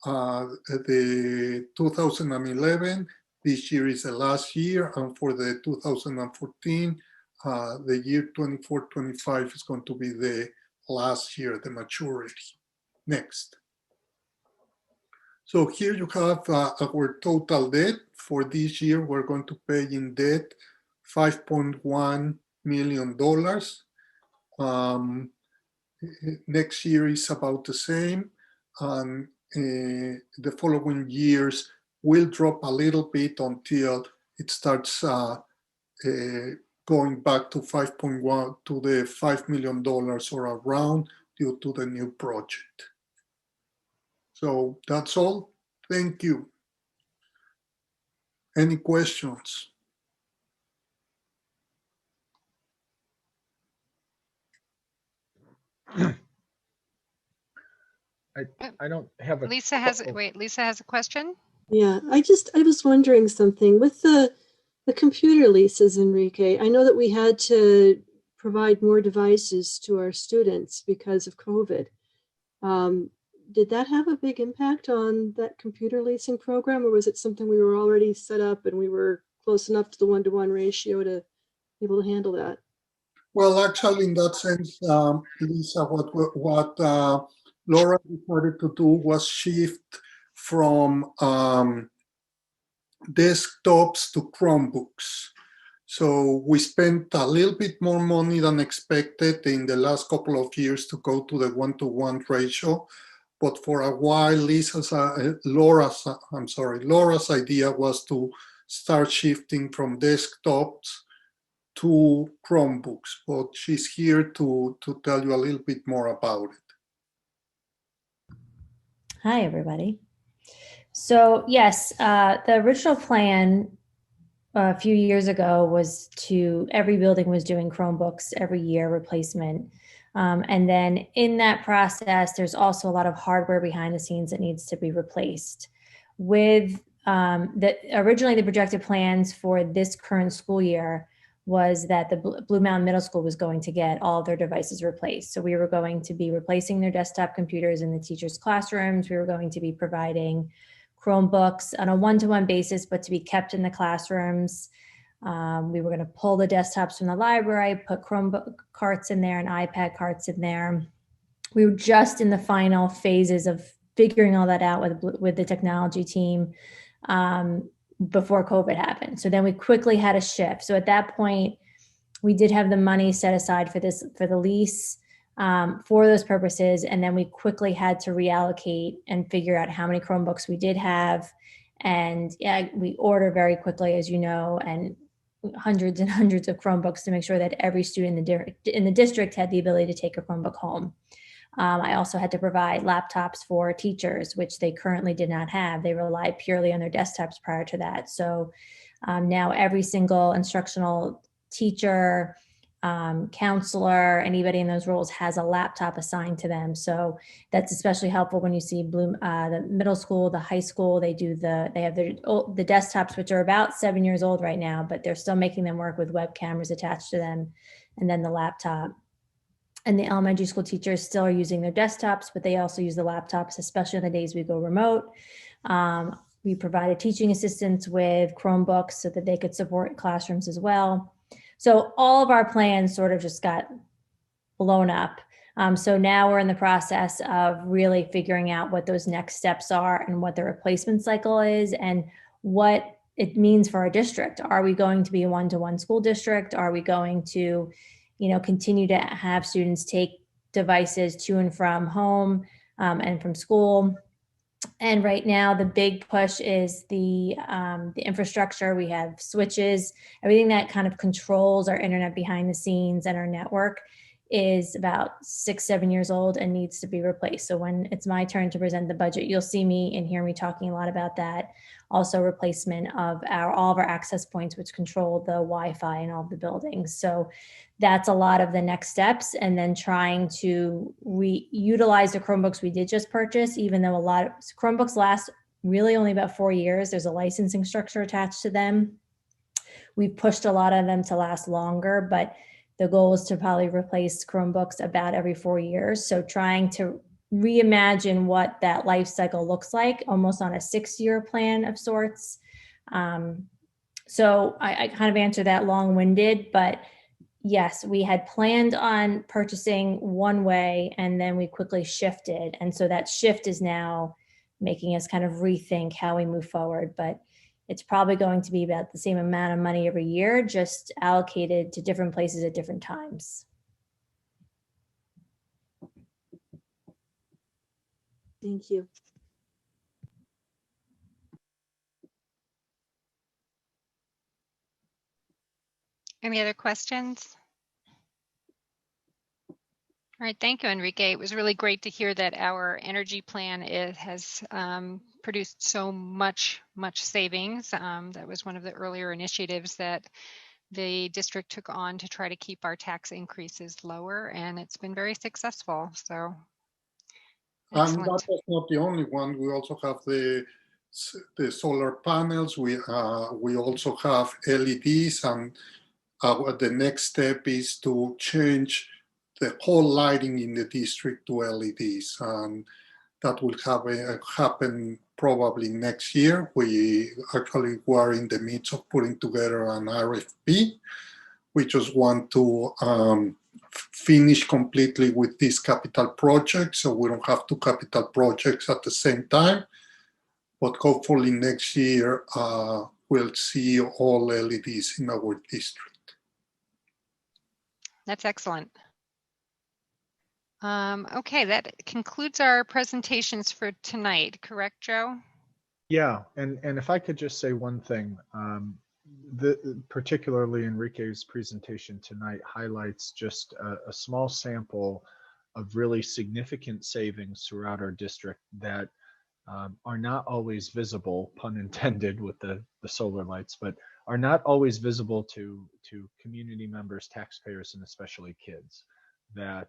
The 2011, this year is the last year, and for the 2014, the year 24-25 is going to be the last year, the maturity. Next. So here you have our total debt. For this year, we're going to pay in debt $5.1 million. Next year is about the same. And the following years will drop a little bit until it starts going back to 5.1 to the $5 million or around due to the new project. So that's all. Thank you. Any questions? I don't have a. Lisa has, wait, Lisa has a question? Yeah, I was wondering something with the computer leases, Enrique. I know that we had to provide more devices to our students because of COVID. Did that have a big impact on that computer leasing program, or was it something we were already set up and we were close enough to the 1-to-1 ratio to be able to handle that? Well, actually, in that sense, Lisa, what Laura decided to do was shift from desktops to Chromebooks. So we spent a little bit more money than expected in the last couple of years to go to the 1-to-1 ratio. But for a while, Laura's idea was to start shifting from desktops to Chromebooks. But she's here to tell you a little bit more about it. Hi, everybody. So yes, the original plan a few years ago was every building was doing Chromebooks every year replacement. And then in that process, there's also a lot of hardware behind the scenes that needs to be replaced. With originally the projected plans for this current school year was that the Blue Mountain Middle School was going to get all their devices replaced. So we were going to be replacing their desktop computers in the teachers' classrooms. We were going to be providing Chromebooks on a 1-to-1 basis, but to be kept in the classrooms. We were going to pull the desktops from the library, put Chromebook carts in there and iPad carts in there. We were just in the final phases of figuring all that out with the technology team before COVID happened. So then we quickly had a shift. So at that point, we did have the money set aside for the lease for those purposes. And then we quickly had to reallocate and figure out how many Chromebooks we did have. And yeah, we order very quickly, as you know, and hundreds and hundreds of Chromebooks to make sure that every student in the district had the ability to take a Chromebook home. I also had to provide laptops for teachers, which they currently did not have. They relied purely on their desktops prior to that. So now every single instructional teacher, counselor, anybody in those roles has a laptop assigned to them. So that's especially helpful when you see the middle school, the high school, they have the desktops, which are about 7 years old right now, but they're still making them work with web cameras attached to them, and then the laptop. And the elementary school teachers still are using their desktops, but they also use the laptops, especially on the days we go remote. We provided teaching assistants with Chromebooks so that they could support classrooms as well. So all of our plans sort of just got blown up. So now we're in the process of really figuring out what those next steps are and what the replacement cycle is and what it means for our district. Are we going to be a 1-to-1 school district? Are we going to, continue to have students take devices to and from home and from school? And right now, the big push is the infrastructure. We have switches, everything that kind of controls our internet behind the scenes and our network is about 6-7 years old and needs to be replaced. So when it's my turn to present the budget, you'll see me and hear me talking a lot about that. Also replacement of all of our access points, which control the Wi-Fi in all of the buildings. So that's a lot of the next steps. And then trying to utilize the Chromebooks we did just purchase, even though a lot of Chromebooks last really only about 4 years. There's a licensing structure attached to them. We've pushed a lot of them to last longer, but the goal is to probably replace Chromebooks about every 4 years. So trying to reimagine what that life cycle looks like, almost on a 6-year plan of sorts. So I kind of answered that long-winded, but yes, we had planned on purchasing one way and then we quickly shifted. And so that shift is now making us kind of rethink how we move forward. But it's probably going to be about the same amount of money every year, just allocated to different places at different times. Thank you. Any other questions? All right, thank you, Enrique. It was really great to hear that our energy plan has produced so much savings. That was one of the earlier initiatives that the district took on to try to keep our tax increases lower, and it's been very successful. So, And excellent. that was not the only one. We also have the solar panels. We also have LEDs, and the next step is to change the whole lighting in the district to LEDs, and that will happen probably next year. We actually were in the midst of putting together an RFP. We just want to finish completely with this capital project, so we don't have two capital projects at the same time. But hopefully next year we'll see all LEDs in our district. That's excellent. Okay, that concludes our presentations for tonight, correct, Joe? Yeah, and if I could just say one thing, particularly Enrique's presentation tonight highlights just a small sample of really significant savings throughout our district that are not always visible, pun intended, with the solar lights, but are not always visible to community members, taxpayers, and especially kids. That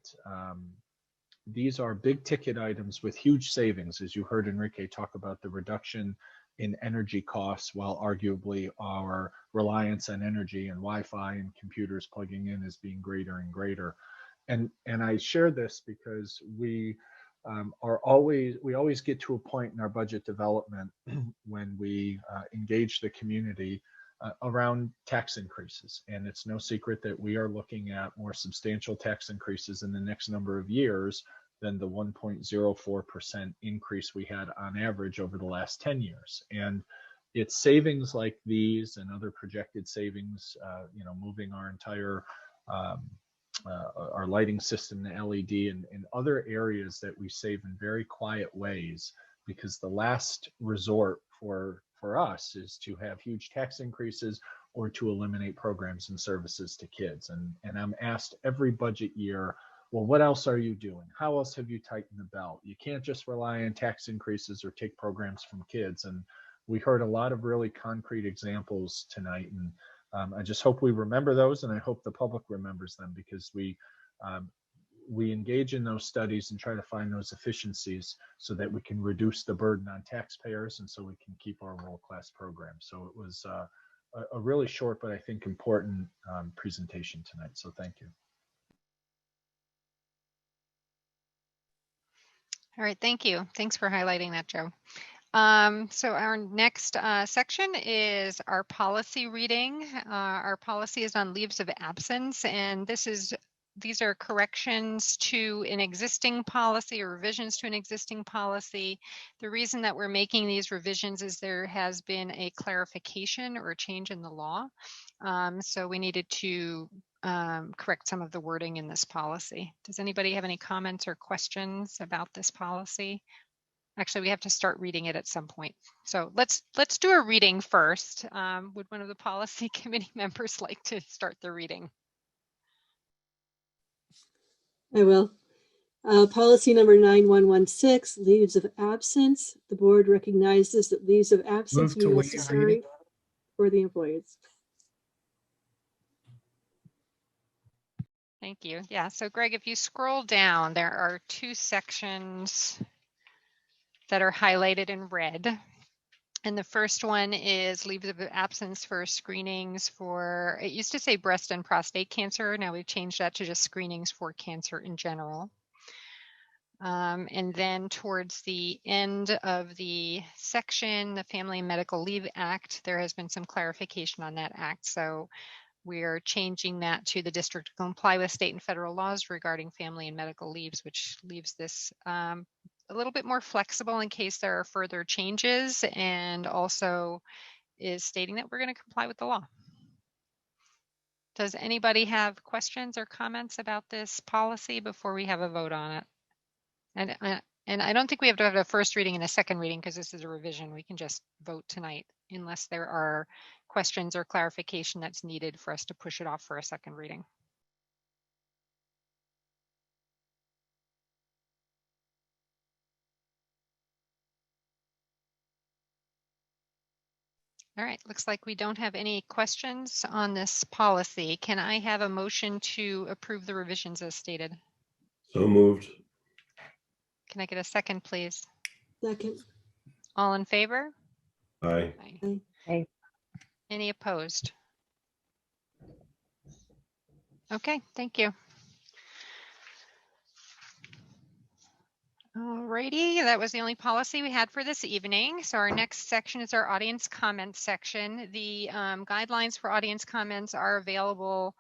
these are big ticket items with huge savings, as you heard Enrique talk about the reduction in energy costs, while arguably our reliance on energy and Wi-Fi and computers plugging in is being greater and greater. And I share this because we always get to a point in our budget development when we engage the community around tax increases. And it's no secret that we are looking at more substantial tax increases in the next number of years than the 1.04% increase we had on average over the last 10 years. And it's savings like these and other projected savings, moving our entire our lighting system to LED and other areas that we save in very quiet ways, because the last resort for us is to have huge tax increases or to eliminate programs and services to kids. And I'm asked every budget year, well, what else are you doing? How else have you tightened the belt? You can't just rely on tax increases or take programs from kids. And we heard a lot of really concrete examples tonight. And I just hope we remember those, and I hope the public remembers them, because we engage in those studies and try to find those efficiencies so that we can reduce the burden on taxpayers and so we can keep our world-class program. So it was a really short, but I think important presentation tonight. So thank you. All right, thank you. Thanks for highlighting that, Joe. So our next section is our policy reading. Our policy is on leaves of absence, and these are corrections to an existing policy or revisions to an existing policy. The reason that we're making these revisions is there has been a clarification or a change in the law. So we needed to correct some of the wording in this policy. Does anybody have any comments or questions about this policy? Actually, we have to start reading it at some point. So let's do a reading first. Would one of the policy committee members like to start the reading? I will. Policy number 9116, leaves of absence. The board recognizes that leaves of absence may be necessary for the employees. Thank you. Yeah, so Greg, if you scroll down, there are two sections that are highlighted in red. And the first one is leaves of absence for screenings for, it used to say breast and prostate cancer. Now we've changed that to just screenings for cancer in general. And then towards the end of the section, the Family and Medical Leave Act, there has been some clarification on that act. So we're changing that to the district to comply with state and federal laws regarding family and medical leaves, which leaves this a little bit more flexible in case there are further changes, and also is stating that we're going to comply with the law. Does anybody have questions or comments about this policy before we have a vote on it? And I don't think we have to have a first reading and a second reading because this is a revision. We can just vote tonight unless there are questions or clarification that's needed for us to push it off for a second reading. All right, looks like we don't have any questions on this policy. Can I have a motion to approve the revisions as stated? So moved. Can I get a second, please? Second. All in favor? Aye. Aye. Any opposed? Okay, thank you. Alrighty, that was the only policy we had for this evening. So our next section is our audience comments section. The guidelines for audience comments are available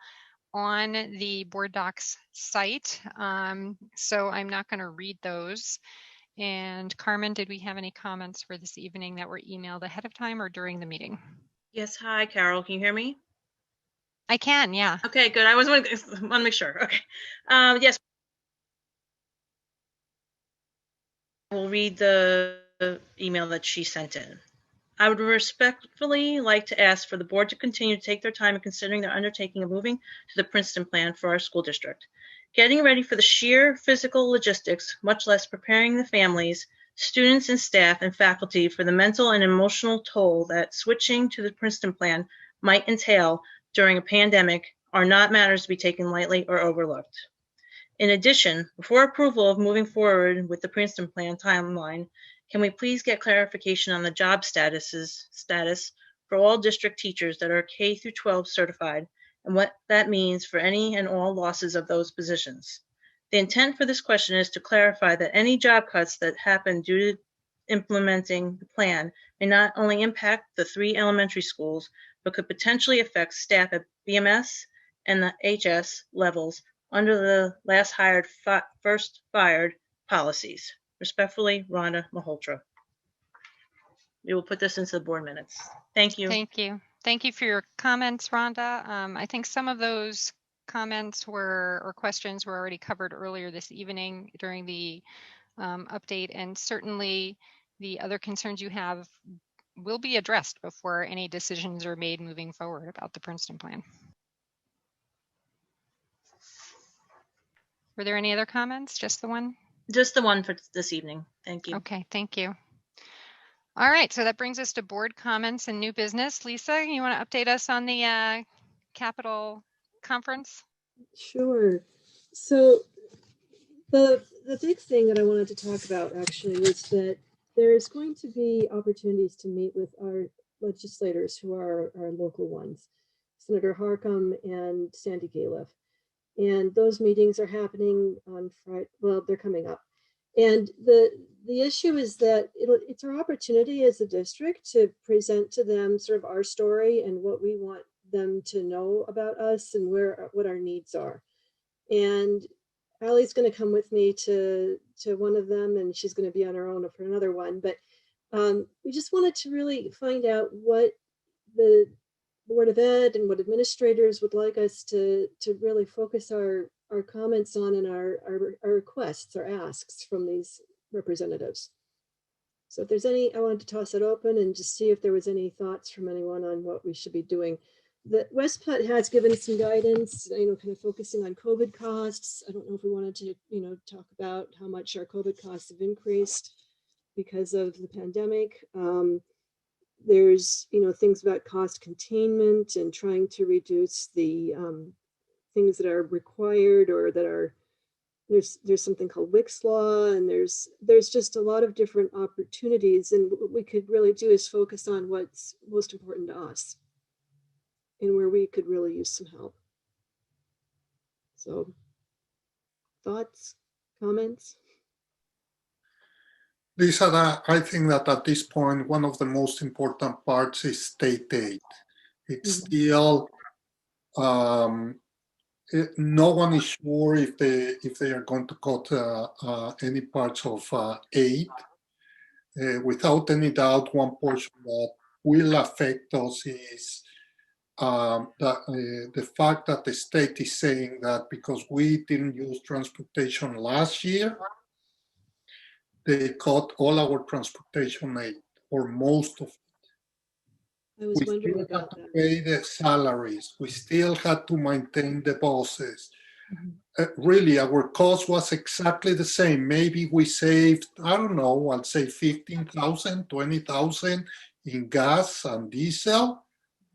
on the board docs site. So I'm not going to read those. And Carmen, did we have any comments for this evening that were emailed ahead of time or during the meeting? Yes, hi, Carol. Can you hear me? I can, yeah. Okay, good. I want to make sure. Okay. Yes. We'll read the email that she sent in. I would respectfully like to ask for the board to continue to take their time in considering their undertaking of moving to the Princeton plan for our school district. Getting ready for the sheer physical logistics, much less preparing the families, students and staff and faculty for the mental and emotional toll that switching to the Princeton plan might entail during a pandemic are not matters to be taken lightly or overlooked. In addition, before approval of moving forward with the Princeton plan timeline, can we please get clarification on the job status for all district teachers that are K through 12 certified and what that means for any and all losses of those positions? The intent for this question is to clarify that any job cuts that happen due to implementing the plan may not only impact the 3 elementary schools, but could potentially affect staff at BMS and the HS levels under the last hired, first fired policies. Respectfully, Rhonda Malhotra. We will put this into the board minutes. Thank you. Thank you. Thank you for your comments, Rhonda. I think some of those comments or questions were already covered earlier this evening during the update, and certainly the other concerns you have will be addressed before any decisions are made moving forward about the Princeton plan. Were there any other comments? Just the one? Just the one for this evening. Thank you. Okay, thank you. All right, so that brings us to board comments and new business. Lisa, you want to update us on the Capitol conference? Sure. So the big thing that I wanted to talk about actually was that there's going to be opportunities to meet with our legislators who are our local ones, Senator Harckham and Sandy Galiff. And those meetings are happening on Friday. Well, they're coming up. And the issue is that it's our opportunity as a district to present to them sort of our story and what we want them to know about us and what our needs are. And Allie's going to come with me to one of them, and she's going to be on her own for another one. But we just wanted to really find out what the Board of Ed and what administrators would like us to really focus our comments on and our requests or asks from these representatives. So if there's any, I wanted to toss it open and just see if there was any thoughts from anyone on what we should be doing. The WestPUT has given some guidance, kind of focusing on COVID costs. I don't know if we wanted to, talk about how much our COVID costs have increased because of the pandemic. There's, things about cost containment and trying to reduce the things that are required or that are, there's something called Wick's Law, and there's just a lot of different opportunities. And what we could really do is focus on what's most important to us and where we could really use some help. So thoughts, comments? Lisa, I think that at this point, one of the most important parts is state aid. It's still No one is sure if they are going to cut any parts of aid. Without any doubt, one portion that will affect us is the fact that the state is saying that because we didn't use transportation last year, they cut all our transportation aid, or most of it. I was We wondering still about had to that. pay the salaries. We still had to maintain the buses. Really, our cost was exactly the same. Maybe we saved, I don't know, I'll say 15,000, 20,000 in gas and diesel.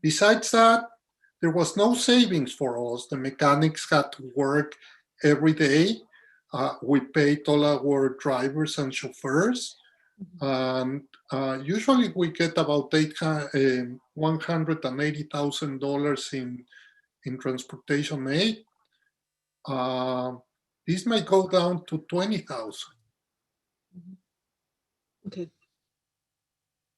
Besides that, there was no savings for us. The mechanics had to work every day. We paid all our drivers and chauffeurs. Usually we get about $180,000 in transportation aid. This might go down to 20,000. Okay.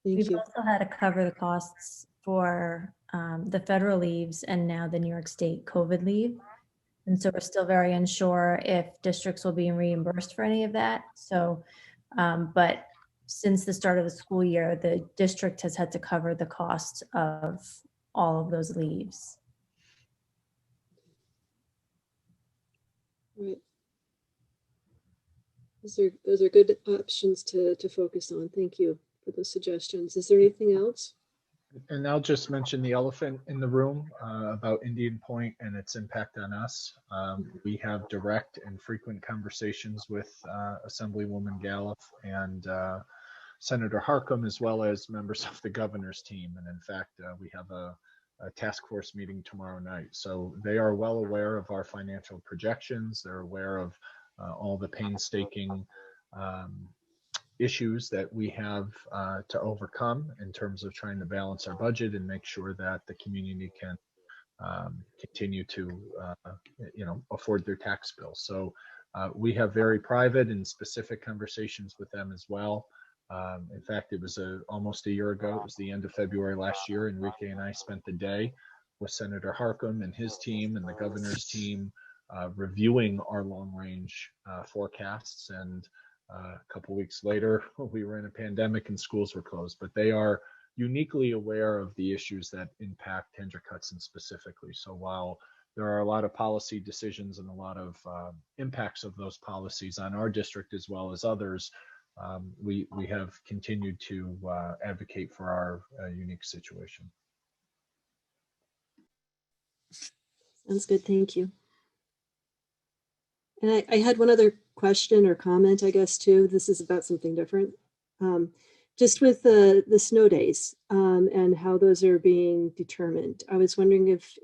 We've Thank you. also had to cover the costs for the federal leaves and now the New York State COVID leave. And so we're still very unsure if districts will be reimbursed for any of that. So, but since the start of the school year, the district has had to cover the cost of all of those leaves. Right. Those are good options to focus on. Thank you for those suggestions. Is there anything else? And I'll just mention the elephant in the room about Indian Point and its impact on us. We have direct and frequent conversations with Assemblywoman Gallup and Senator Harcum, as well as members of the governor's team. And in fact, we have a task force meeting tomorrow night. So they are well aware of our financial projections. They're aware of all the painstaking issues that we have to overcome in terms of trying to balance our budget and make sure that the community can continue to afford their tax bills. So we have very private and specific conversations with them as well. In fact, it was almost a year ago. It was the end of February last year. Enrique and I spent the day with Senator Harcum and his team and the governor's team reviewing our long-range forecasts. And a couple weeks later, we were in a pandemic and schools were closed. But they are uniquely aware of the issues that impact Hendrick-Hudson specifically. So while there are a lot of policy decisions and a lot of impacts of those policies on our district as well as others, we have continued to advocate for our unique situation. Sounds good. Thank you. And I had one other question or comment, I guess, too. This is about something different. Just with the snow days and how those are being determined. I was wondering if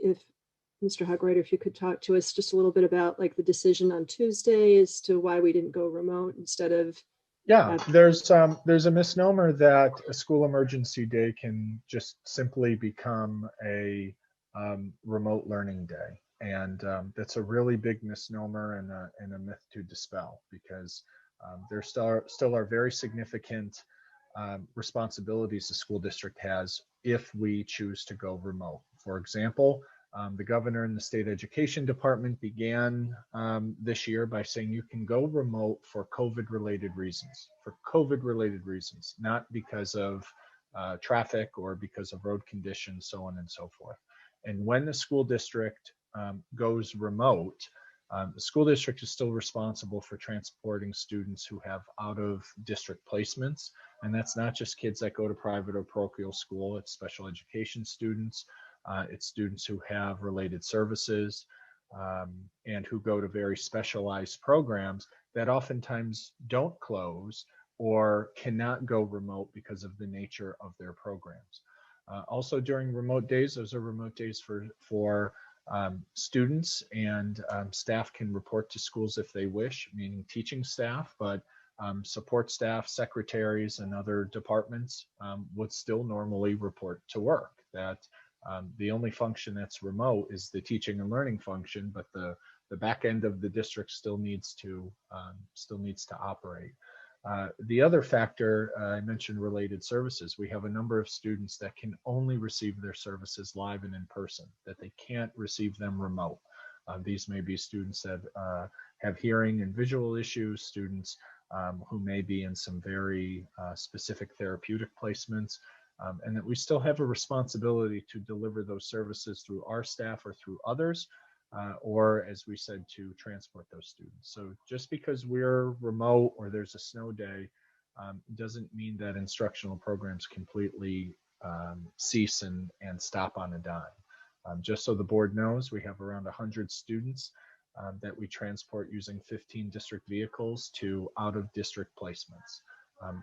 Mr. Hogwriter, if you could talk to us just a little bit about like the decision on Tuesday as to why we didn't go remote instead of. Yeah, there's a misnomer that a school emergency day can just simply become a remote learning day. And that's a really big misnomer and a myth to dispel, because there still are very significant responsibilities the school district has if we choose to go remote. For example, the governor and the state education department began this year by saying you can go remote for COVID-related reasons, not because of traffic or because of road conditions, so on and so forth. And when the school district goes remote, the school district is still responsible for transporting students who have out of district placements. And that's not just kids that go to private or parochial school, it's special education students, it's students who have related services and who go to very specialized programs that oftentimes don't close or cannot go remote because of the nature of their programs. Also during remote days, those are remote days for students, and staff can report to schools if they wish, meaning teaching staff, but support staff, secretaries, and other departments would still normally report to work. That the only function that's remote is the teaching and learning function, but the back end of the district still needs to operate. The other factor I mentioned related services. We have a number of students that can only receive their services live and in person, that they can't receive them remote. These may be students that have hearing and visual issues, students who may be in some very specific therapeutic placements, and that we still have a responsibility to deliver those services through our staff or through others, or as we said, to transport those students. So just because we're remote or there's a snow day doesn't mean that instructional programs completely cease and stop on a dime. Just so the board knows, we have around 100 students that we transport using 15 district vehicles to out-of-district placements.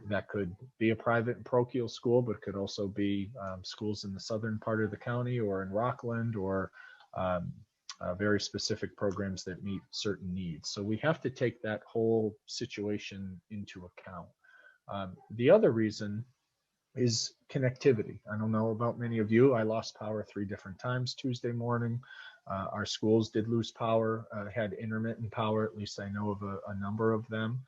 That could be a private and parochial school, but it could also be schools in the southern part of the county or in Rockland, or very specific programs that meet certain needs. So we have to take that whole situation into account. The other reason is connectivity. I don't know about many of you. I lost power 3 different times Tuesday morning. Our schools did lose power, had intermittent power, at least I know of a number of them.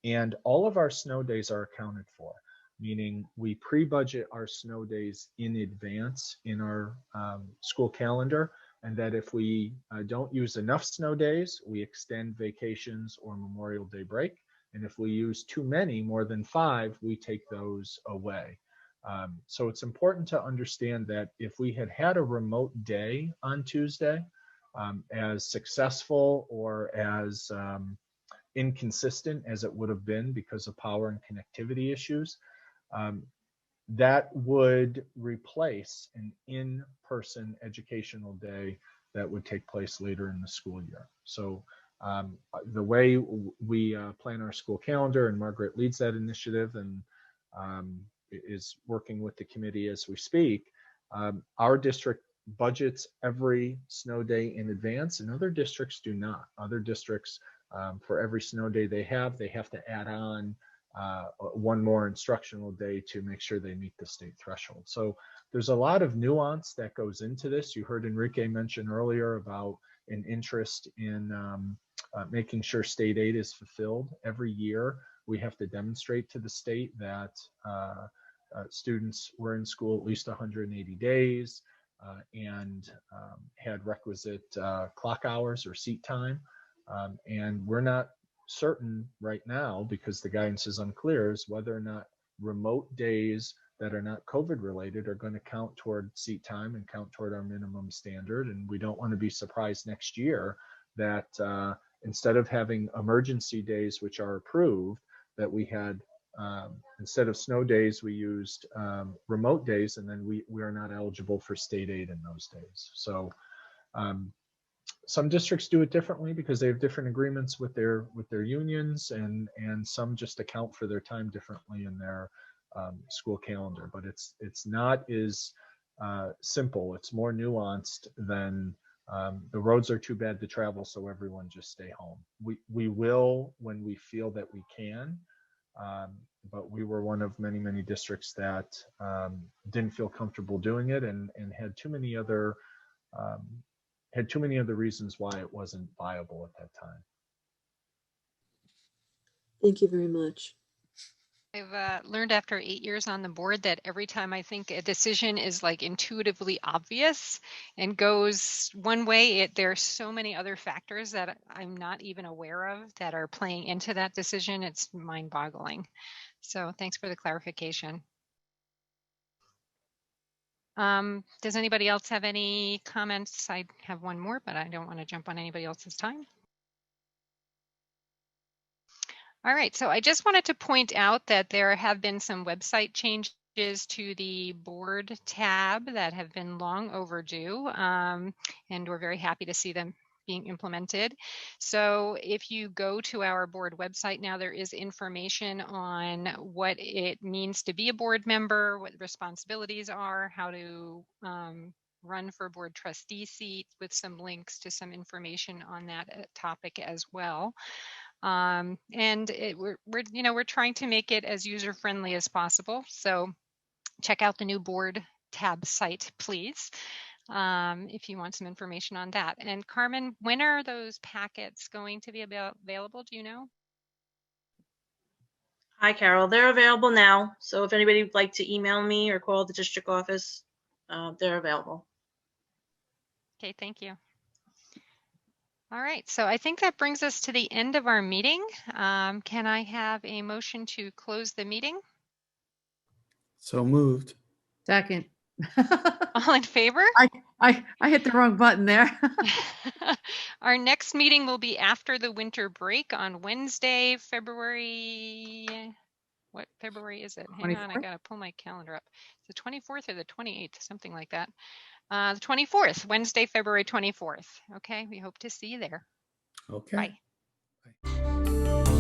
And all of our snow days are accounted for, meaning we pre-budget our snow days in advance in our school calendar, and that if we don't use enough snow days, we extend vacations or Memorial Day break. And if we use too many, more than 5, we take those away. So it's important to understand that if we had had a remote day on Tuesday, as successful or as inconsistent as it would have been because of power and connectivity issues, that would replace an in-person educational day that would take place later in the school year. So the way we plan our school calendar, and Margaret leads that initiative and is working with the committee as we speak, our district budgets every snow day in advance, and other districts do not. Other districts, for every snow day they have to add on one more instructional day to make sure they meet the state threshold. So there's a lot of nuance that goes into this. You heard Enrique mention earlier about an interest in making sure state aid is fulfilled. Every year we have to demonstrate to the state that students were in school at least 180 days and had requisite clock hours or seat time. And we're not certain right now, because the guidance is unclear, is whether or not remote days that are not COVID related are going to count toward seat time and count toward our minimum standard. And we don't want to be surprised next year that instead of having emergency days, which are approved, that we had, instead of snow days, we used remote days, and then we are not eligible for state aid in those days. So some districts do it differently because they have different agreements with their unions, and some just account for their time differently in their school calendar. But it's not as simple. It's more nuanced than the roads are too bad to travel, so everyone just stay home. We will when we feel that we can, but we were one of many districts that didn't feel comfortable doing it and had too many other reasons why it wasn't viable at that time. Thank you very much. I've learned after 8 years on the board that every time I think a decision is like intuitively obvious and goes one way, there are so many other factors that I'm not even aware of that are playing into that decision. It's mind-boggling. So thanks for the clarification. Does anybody else have any comments? I have one more, but I don't want to jump on anybody else's time. All right, so I just wanted to point out that there have been some website changes to the board tab that have been long overdue, and we're very happy to see them being implemented. So if you go to our board website now, there is information on what it means to be a board member, what the responsibilities are, how to run for board trustee seat, with some links to some information on that topic as well. And we're trying to make it as user friendly as possible. So check out the new board tab site, please, if you want some information on that. And Carmen, when are those packets going to be available? Do you know? Hi, Carol. They're available now. So if anybody would like to email me or call the district office, they're available. Okay, thank you. All right, so I think that brings us to the end of our meeting. Can I have a motion to close the meeting? So moved. Second. All in favor? I hit the wrong button there. Our next meeting will be after the winter break on Wednesday, February. What February is it? Hang on, I 24th? gotta pull my calendar up. The 24th or the 28th, something like that. The 24th, Wednesday, February 24th. Okay, we hope to see you there. Okay. Bye.